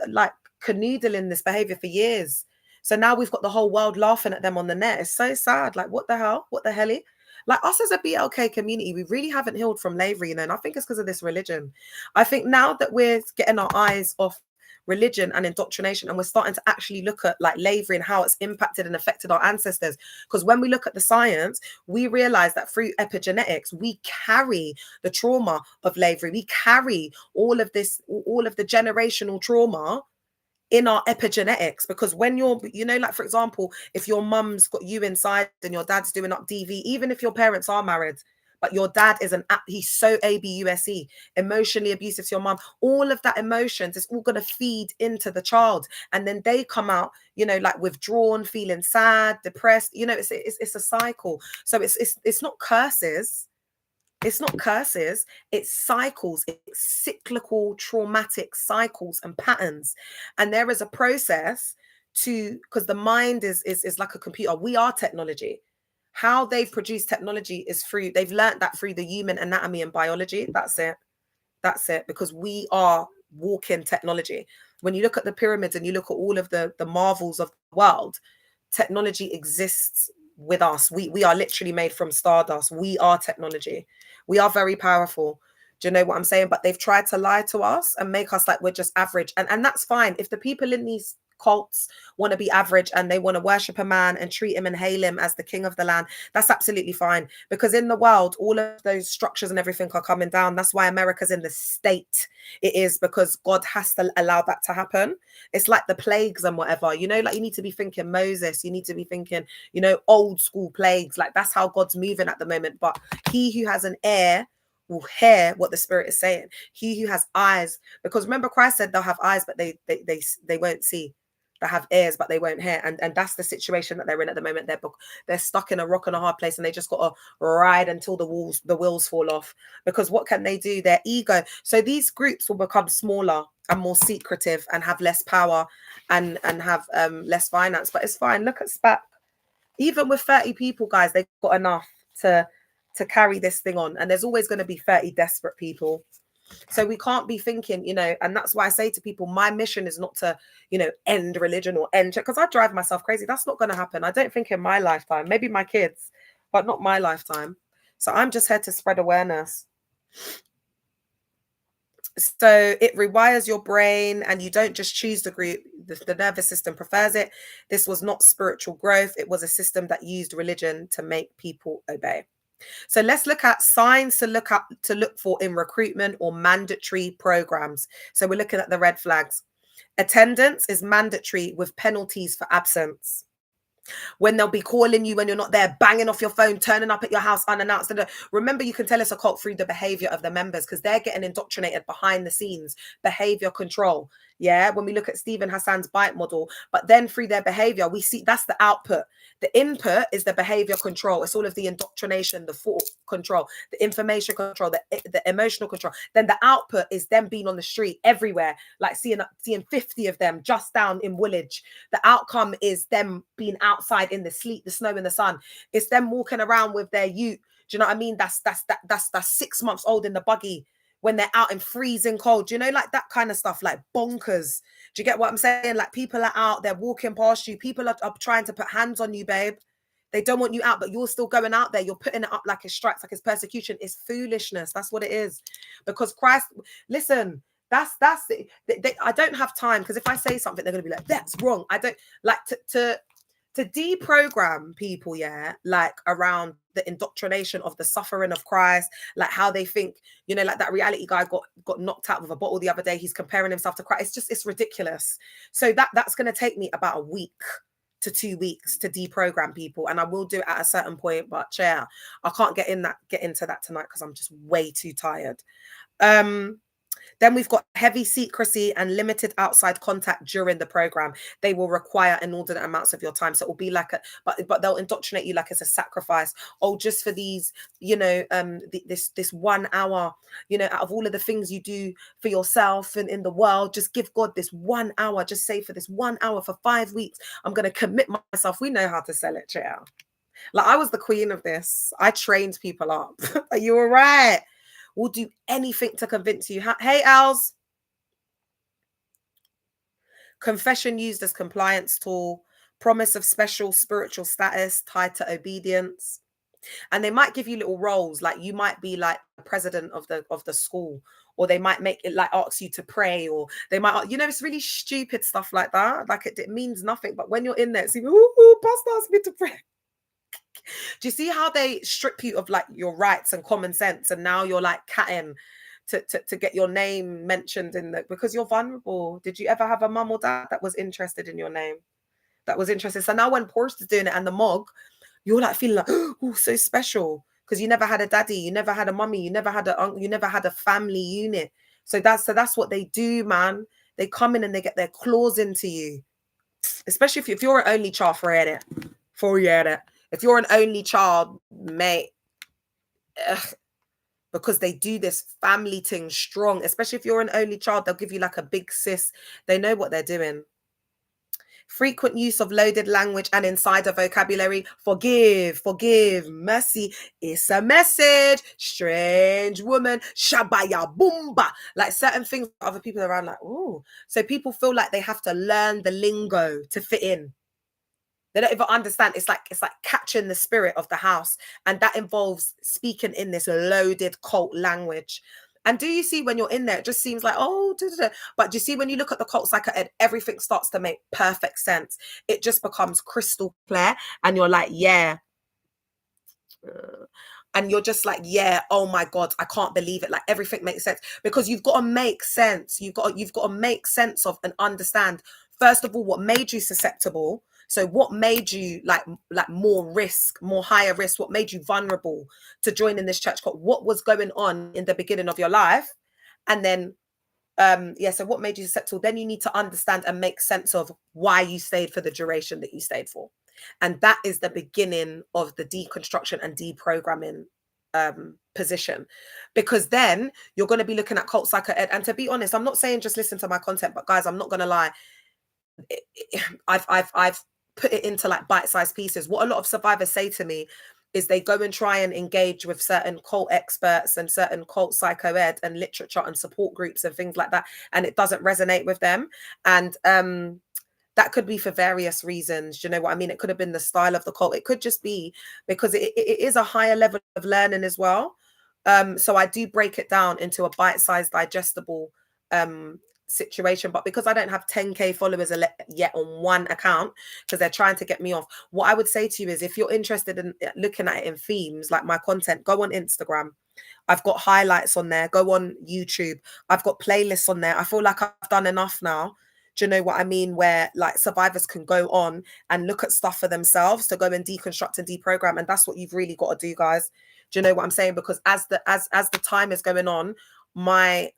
like canoodling this behavior for years. So now we've got the whole world laughing at them on the net. It's so sad. Like, what the hell? What the helly? Like, us as a BLK community, we really haven't healed from slavery, you know, and I think it's because of this religion. I think now that we're getting our eyes off religion and indoctrination, and we're starting to actually look at like slavery and how it's impacted and affected our ancestors, because when we look at the science, we realize that through epigenetics we carry the trauma of slavery, we carry all of this, all of the generational trauma in our epigenetics. Because when you're, you know, like for example, if your mum's got you inside and your dad's doing up DV, even if your parents are married, but your dad is he's so ABUSE, emotionally abusive to your mum, all of that emotions is all going to feed into the child, and then they come out, you know, like withdrawn, feeling sad, depressed, you know. It's a cycle. So it's not curses. It's not curses, it's cycles, it's cyclical traumatic cycles and patterns. And there is a process to, because the mind is like a computer. We are technology. How they've produced technology is through, they've learned that through the human anatomy and biology. That's it. That's it. Because we are walking technology. When you look at the pyramids and you look at all of the marvels of the world, technology exists with us. We are literally made from stardust. We are technology. We are very powerful. Do you know what I'm saying? But they've tried to lie to us and make us like we're just average. And that's fine. If the people in these cults want to be average and they want to worship a man and treat him and hail him as the king of the land, that's absolutely fine. Because in the world, all of those structures and everything are coming down. That's why America's in the state it is, because God has to allow that to happen. It's like the plagues and whatever, you know, like you need to be thinking Moses, you need to be thinking, you know, old school plagues. Like that's how God's moving at the moment. But he who has an ear will hear what the Spirit is saying. He who has eyes, because remember Christ said they'll have eyes but they won't see. They have ears but they won't hear, and that's the situation that they're in at the moment. They're stuck in a rock and a hard place, and they just got to ride until the wheels fall off. Because what can they do? Their ego. So these groups will become smaller and more secretive and have less power and have less finance. But it's fine. Look at SPAC. Even with 30 people, guys, they've got enough to carry this thing on, and there's always going to be 30 desperate people. So we can't be thinking, you know, and that's why I say to people, my mission is not to, you know, end religion or end, because I drive myself crazy. That's not going to happen. I don't think in my lifetime, maybe my kids, but not my lifetime. So I'm just here to spread awareness. So it rewires your brain, and you don't just choose the group. The nervous system prefers it. This was not spiritual growth. It was a system that used religion to make people obey. So let's look at signs to look for in recruitment or mandatory programs. So we're looking at the red flags. Attendance is mandatory with penalties for absence. When they'll be calling you when you're not there, banging off your phone, turning up at your house unannounced. Remember, you can tell it's a cult through the behavior of the members, because they're getting indoctrinated behind the scenes. Behavior control. Yeah, when we look at Stephen Hassan's bite model, but then through their behavior, we see that's the output. The input is the behavior control. It's all of the indoctrination, the thought control, the information control, the emotional control. Then the output is them being on the street everywhere, like seeing 50 of them just down in Woolwich. The outcome is them being outside in the sleet, the snow, and the sun. It's them walking around with their ute. Do you know what I mean? That's 6 months old in the buggy when they're out in freezing cold. Do you know, like that kind of stuff, like bonkers. Do you get what I'm saying? Like people are out, they're walking past you. People are trying to put hands on you, babe. They don't want you out, but you're still going out there. You're putting it up like it's strikes, like it's persecution. It's foolishness. That's what it is. Because Christ, listen, that's it. I don't have time, because if I say something, they're going to be like, that's wrong. I don't like to deprogram people, yeah, like around the indoctrination of the suffering of Christ, like how they think, you know, like that reality guy got knocked out with a bottle the other day. He's comparing himself to Christ. It's ridiculous. So that's going to take me about a week to 2 weeks to deprogram people, and I will do it at a certain point. But yeah, I can't get into that tonight because I'm just way too tired. Then we've got heavy secrecy and limited outside contact during the program. They will require inordinate amounts of your time. So it will be like but they'll indoctrinate you like it's a sacrifice. Oh, just for these, this 1 hour, out of all of the things you do for yourself and in the world, just give God this 1 hour. Just say for this 1 hour for 5 weeks, I'm going to commit myself. We know how to sell it, child. Like I was the queen of this. I trained people up. Are you all right? We'll do anything to convince you. Hey, Els. Confession used as compliance tool. Promise of special spiritual status tied to obedience. And they might give you little roles, like you might be like the president of the school, or they might make it like ask you to pray, or they might, it's really stupid stuff like that. Like it means nothing, but when you're in there, it's even, pastor asked me to pray. Do you see how they strip you of like your rights and common sense, and now you're like catting to get your name mentioned because you're vulnerable? Did you ever have a mum or dad that was interested in your name, that was interested? So now when Porst is doing it and the Mog, you're like feeling like, oh, so special, because you never had a daddy, you never had a mummy, you never had you never had a family unit. So that's what they do, man. They come in and they get their claws into you, especially if you're an only child. Forget it. If you're an only child, mate, because they do this family thing strong, especially if you're an only child, they'll give you like a big sis. They know what they're doing. Frequent use of loaded language and insider vocabulary. Forgive, mercy. It's a message. Strange woman. Shabaya boomba. Like certain things other people are around like, oh. So people feel like they have to learn the lingo to fit in. They don't even understand. It's like catching the spirit of the house. And that involves speaking in this loaded cult language. And do you see when you're in there, it just seems like, oh, but do you see when you look at the cult cycle, everything starts to make perfect sense. It just becomes crystal clear. And you're like, yeah. And you're just like, yeah, oh my God, I can't believe it. Like everything makes sense, because you've got to make sense. You've got to make sense of and understand, first of all, what made you susceptible. So what made you like more higher risk? What made you vulnerable to joining this church cult? What was going on in the beginning of your life? And then, so what made you susceptible? Then you need to understand and make sense of why you stayed for the duration that you stayed for. And that is the beginning of the deconstruction and deprogramming position, because then you're going to be looking at cult psycho ed. And to be honest, I'm not saying just listen to my content, but guys, I'm not going to lie. I've put it into like bite-sized pieces. What a lot of survivors say to me is they go and try and engage with certain cult experts and certain cult psycho ed and literature and support groups and things like that, and it doesn't resonate with them. And that could be for various reasons. You know what I mean? It could have been the style of the cult. It could just be because it is a higher level of learning as well. So I do break it down into a bite-sized, digestible situation. But because I don't have 10K followers yet on one account, because they're trying to get me off, what I would say to you is, if you're interested in looking at it in themes, like my content, go on Instagram. I've got highlights on there. Go on YouTube. I've got playlists on there. I feel like I've done enough now. Do you know what I mean? Where like survivors can go on and look at stuff for themselves to go and deconstruct and deprogram. And that's what you've really got to do, guys. Do you know what I'm saying? Because as the time is going on, I'm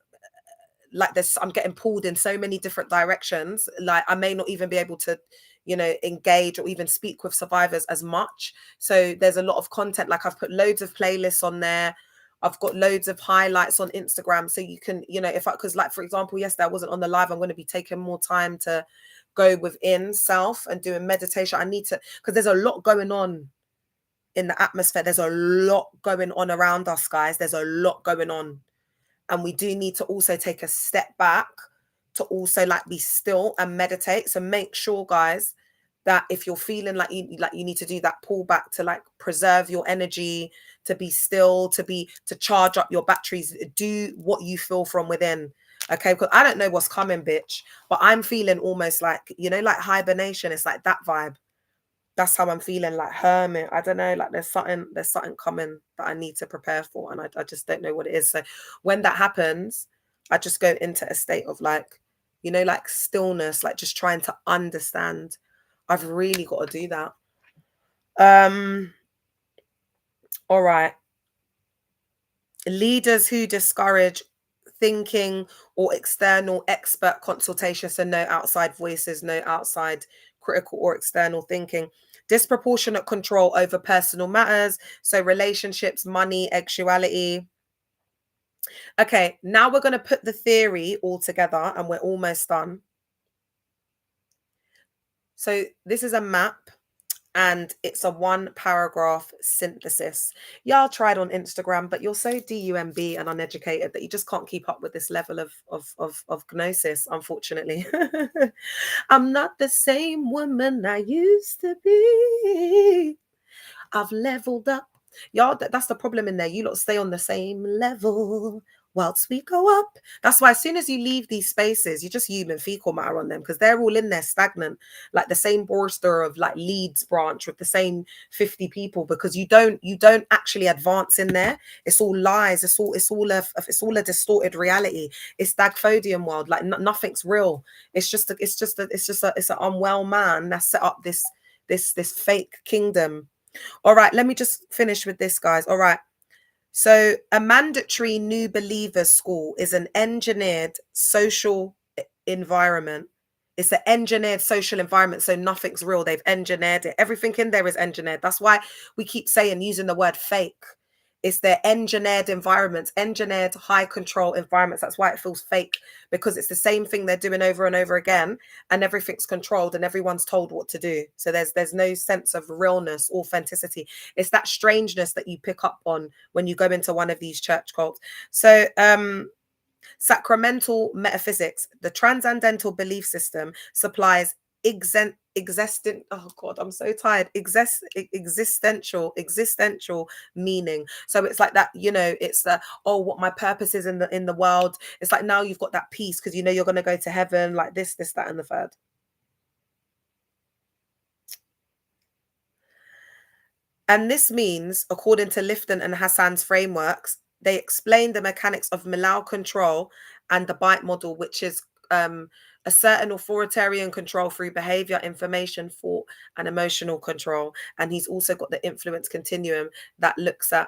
getting pulled in so many different directions. Like I may not even be able to, engage or even speak with survivors as much. So there's a lot of content. Like I've put loads of playlists on there. I've got loads of highlights on Instagram. So you can, because like, for example, yesterday I wasn't on the live. I'm going to be taking more time to go within self and doing meditation. I need to, because there's a lot going on in the atmosphere. There's a lot going on around us, guys. There's a lot going on. And we do need to also take a step back to also like be still and meditate. So make sure, guys, that if you're feeling like you need to do that pull back to like preserve your energy, to be still, to charge up your batteries, do what you feel from within. Okay, because I don't know what's coming, bitch, but I'm feeling almost like, like hibernation. It's like that vibe. That's how I'm feeling, like hermit. I don't know, like there's something coming that I need to prepare for, and I just don't know what it is. So when that happens, I just go into a state of like, like stillness, like just trying to understand. I've really got to do that. All right. Leaders who discourage thinking or external expert consultation. So no outside voices, no outside critical or external thinking. Disproportionate control over personal matters. So relationships, money, sexuality. Okay, now we're going to put the theory all together and we're almost done. So this is a map and it's a 1 paragraph synthesis. Y'all tried on Instagram, but you're so DUMB and uneducated that you just can't keep up with this level of gnosis, unfortunately. I'm not the same woman I used to be. I've leveled up. Y'all, that's the problem in there. You lot stay on the same level whilst we go up. That's why as soon as you leave these spaces, you just human fecal matter on them because they're all in there stagnant, like the same borster of like Leeds branch with the same 50 people because you don't actually advance in there. It's all lies. It's all a distorted reality. It's Stagfodium world. Like nothing's real. It's an unwell man that set up this fake kingdom. All right, let me just finish with this, guys. All right. So a mandatory new believers school is an engineered social environment. It's an engineered social environment. So nothing's real. They've engineered it. Everything in there is engineered. That's why we keep using the word fake. It's their engineered environments, engineered high control environments. That's why it feels fake, because it's the same thing they're doing over and over again, and everything's controlled and everyone's told what to do. So there's no sense of realness, authenticity. It's that strangeness that you pick up on when you go into one of these church cults. So sacramental metaphysics, the transcendental belief system supplies existent, oh god, I'm so tired, existential meaning. So it's like that, it's the, oh, what my purpose is in the world. It's like now you've got that peace because you're going to go to heaven, like this, that, and the third. And this means, according to Lifton and Hassan's frameworks, they explain the mechanics of Millau control and the bite model, which is a certain authoritarian control through behavior, information, thought, and emotional control. And he's also got the influence continuum that looks at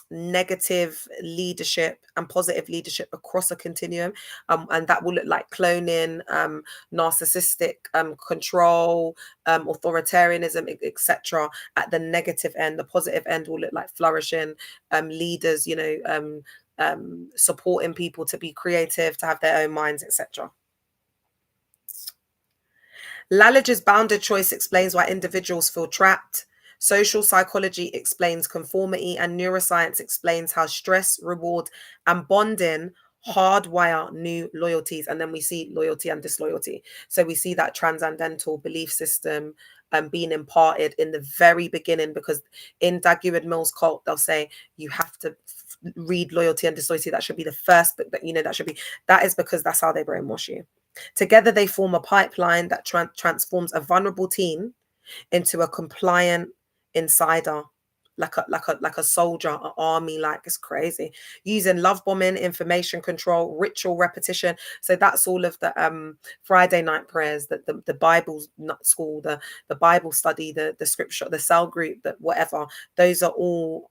negative leadership and positive leadership across a continuum, and that will look like cloning, narcissistic control, authoritarianism, etc. At the negative end, the positive end will look like flourishing, leaders, supporting people to be creative, to have their own minds, etc. Lalige's bounded choice explains why individuals feel trapped. Social psychology explains conformity, and neuroscience explains how stress, reward, and bonding hardwire new loyalties. And then we see loyalty and disloyalty. So we see that transcendental belief system being imparted in the very beginning, because in Dag Mills' cult, they'll say you have to read loyalty and disloyalty. That should be the first book that is because that's how they brainwash you. Together, they form a pipeline that transforms a vulnerable teen into a compliant insider, like a soldier, an army. Like, it's crazy. Using love bombing, information control, ritual repetition. So that's all of the Friday night prayers, the Bible school, the Bible study, the scripture, the cell group, that whatever. Those are all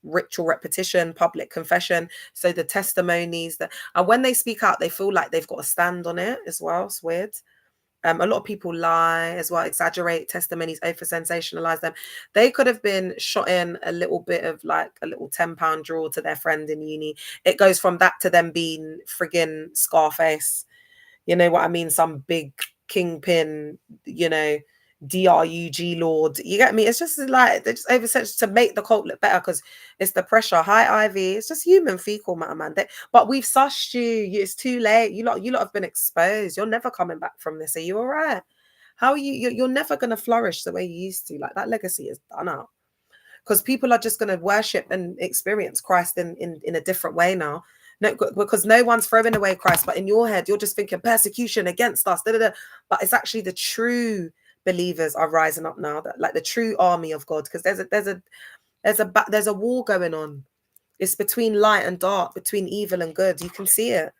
ritual repetition, public confession. So the testimonies and when they speak out, they feel like they've got a stand on it as well. It's weird. A lot of people lie as well, exaggerate testimonies, over sensationalize them. They could have been shot in a little bit of like a little £10 draw to their friend in uni. It goes from that to them being friggin' Scarface. You know what I mean? Some big kingpin, DRUG lord. You get me? It's just like they're just oversensitive to make the cult look better because it's the pressure. Hi, Ivy. It's just human fecal matter, man. But we've sushed you. It's too late. You lot have been exposed. You're never coming back from this. Are you all right? How are you? You're never going to flourish the way you used to. Like, that legacy is done out. Because people are just going to worship and experience Christ in a different way now. No, because no one's throwing away Christ, but in your head, you're just thinking persecution against us. But it's actually the true believers are rising up now, that like the true army of God, because there's a war going on. It's between light and dark, between evil and good. You can see it,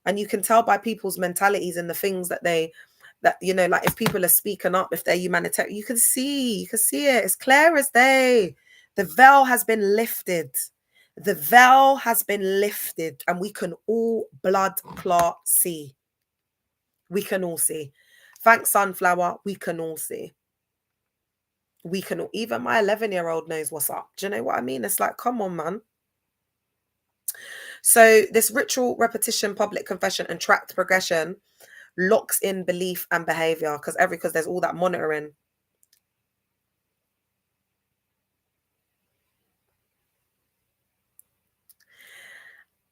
and you can tell by people's mentalities and the things that like if people are speaking up, if they're humanitarian, you can see it. It's clear as day. The veil has been lifted. The veil has been lifted and we can all blood clot see. We can all see. Thanks, Sunflower. We can all see. We can all, even my 11-year-old knows what's up. Do you know what I mean? It's like, come on, man. So this ritual, repetition, public confession, and tracked progression locks in belief and behavior because there's all that monitoring.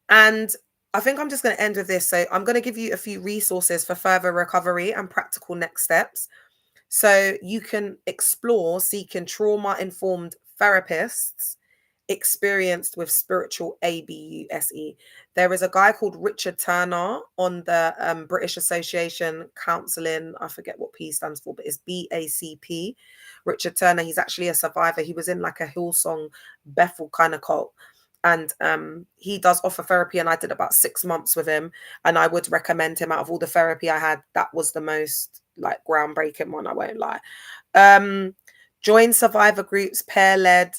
And I think I'm just going to end with this. So I'm going to give you a few resources for further recovery and practical next steps. So you can explore seeking trauma-informed therapists experienced with spiritual ABUSE. There is a guy called Richard Turner on the British Association Counselling. I forget what P stands for, but it's BACP. Richard Turner, he's actually a survivor. He was in like a Hillsong Bethel kind of cult. And he does offer therapy, and I did about 6 months with him, and I would recommend him. Out of all the therapy I had, that was the most like groundbreaking one, I won't lie. Join survivor groups, pair-led,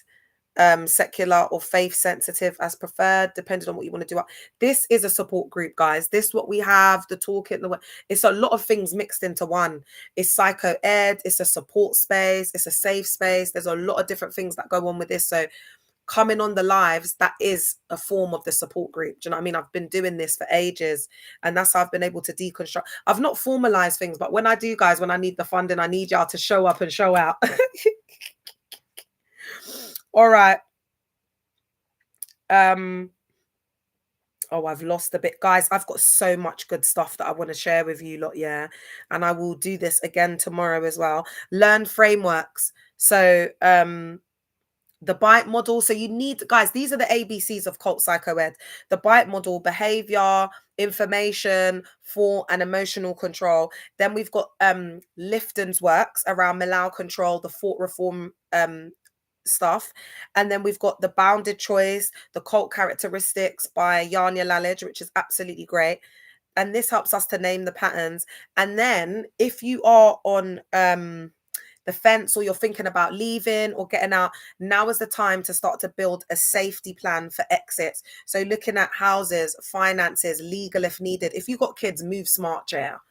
secular or faith sensitive as preferred, depending on what you want to do. This is a support group, guys. This what we have, the talking, it's a lot of things mixed into one. It's psycho ed, it's a support space, it's a safe space. There's a lot of different things that go on with this. So coming on the lives, that is a form of the support group. Do you know what I mean? I've been doing this for ages, and that's how I've been able to deconstruct. I've not formalized things, but when I do, guys, when I need the funding, I need y'all to show up and show out. All right. Oh, I've lost a bit, guys. I've got so much good stuff that I want to share with you lot, yeah. And I will do this again tomorrow as well. Learn frameworks. So the bite model. So you need, guys, these are the ABCs of cult psychoed. The bite model: behavior, information, thought, and emotional control. Then we've got Lifton's works around Malal control, the thought reform stuff. And then we've got the bounded choice, the cult characteristics by Yanya Lalage, which is absolutely great. And this helps us to name the patterns. And then if you are on the fence, or you're thinking about leaving or getting out, now is the time to start to build a safety plan for exits. So looking at houses, finances, legal if needed. If you've got kids, move smart, chair.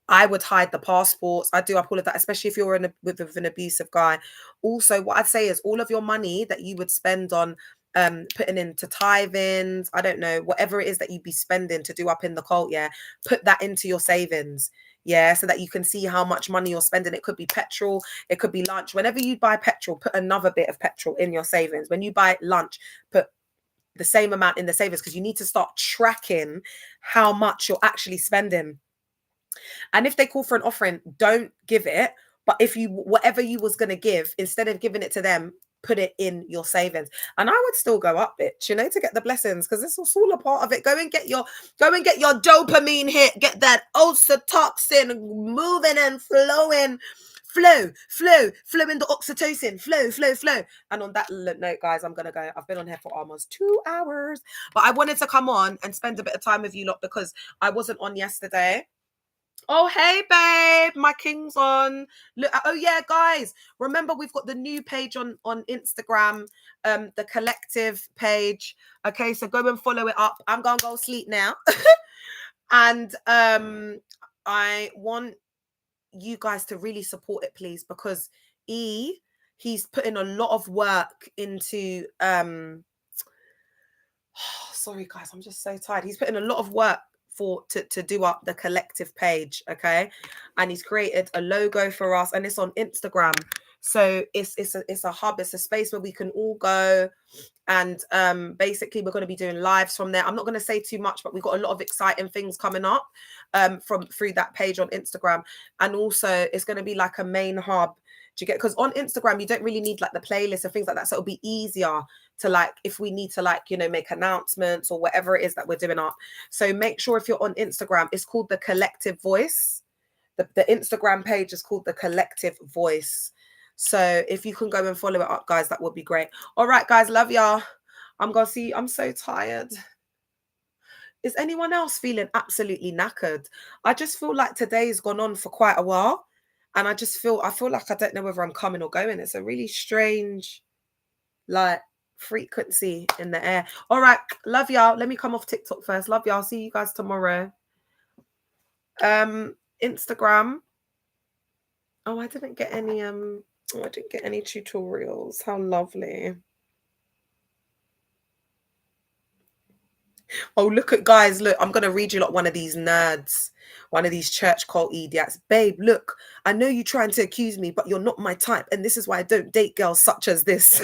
I would hide the passports. I do up all of that, especially if you're with an abusive guy. Also, what I'd say is all of your money that you would spend on putting into tithings, I don't know, whatever it is that you'd be spending to do up in the cult, yeah, put that into your savings, yeah, so that you can see how much money you're spending. It could be petrol, it could be lunch. Whenever you buy petrol, put another bit of petrol in your savings. When you buy lunch, put the same amount in the savings, because you need to start tracking how much you're actually spending. And if they call for an offering, don't give it. But if you, whatever you was going to give, instead of giving it to them, put it in your savings. And I would still go up, bitch, you know, to get the blessings, because it's all a part of it. Go and get your dopamine hit, get that oxytocin moving and flowing. Flow into oxytocin, flow. And on that note, guys, I'm gonna go. I've been on here for almost 2 hours, but I wanted to come on and spend a bit of time with you lot because I wasn't on yesterday. Oh, hey, babe, my king's on. Look, oh yeah, guys, remember we've got the new page on Instagram, the collective page. Okay, so go and follow it up. I'm gonna go sleep now. And I want you guys to really support it, please, because he's putting a lot of work into sorry guys, I'm just so tired. He's putting a lot of work to do up the collective page, okay? And he's created a logo for us, and it's on Instagram. So it's a hub, it's a space where we can all go, and basically we're going to be doing lives from there. I'm not going to say too much, but we've got a lot of exciting things coming up from through that page on Instagram. And also it's going to be like a main hub. Do you get, because on Instagram you don't really need like the playlist and things like that, so it'll be easier to, like, if we need to, like, you know, make announcements or whatever it is that we're doing up. So make sure if you're on Instagram, it's called the Collective Voice. The Instagram page is called the Collective Voice. So if you can go and follow it up, guys, that would be great. All right, guys, love y'all. I'm gonna see. I'm so tired. Is anyone else feeling absolutely knackered? I just feel like today's gone on for quite a while, and I feel like I don't know whether I'm coming or going. It's a really strange, like, frequency in the air. All right, love y'all. Let me come off TikTok first. Love y'all. See you guys tomorrow. Instagram. Oh, I didn't get any I didn't get any tutorials. How lovely. Oh, look at guys, look, I'm gonna read you like one of these nerds, one of these church cult idiots. Babe, look, I know you're trying to accuse me, but you're not my type, and this is why I don't date girls such as this.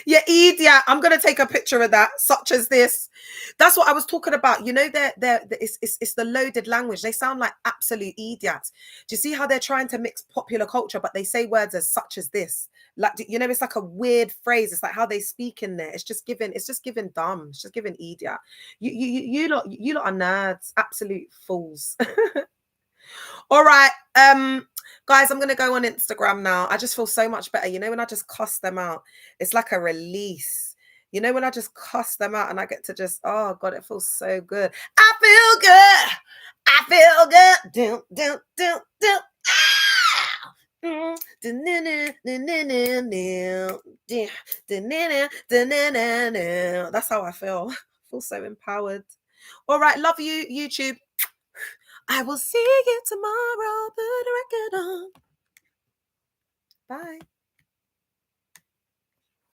Yeah, idiot. I'm gonna take a picture of that, such as this. That's what I was talking about. You know, it's the loaded language. They sound like absolute idiots. Do you see how they're trying to mix popular culture, but they say words as such as this? Like, you know, it's like a weird phrase. It's like how they speak in there. It's just giving dumb. It's just giving idiot. You lot are nerds, absolute fools. All right. Guys, I'm gonna go on Instagram now. I just feel so much better. You know, when I just cuss them out, it's like a release. You know, when I just cuss them out and I get to just, oh God, it feels so good. I feel good. I feel good. Do, do, do, do. Ah! That's how I feel. I feel so empowered. All right, love you, YouTube. I will see you tomorrow. Put a record on. Bye.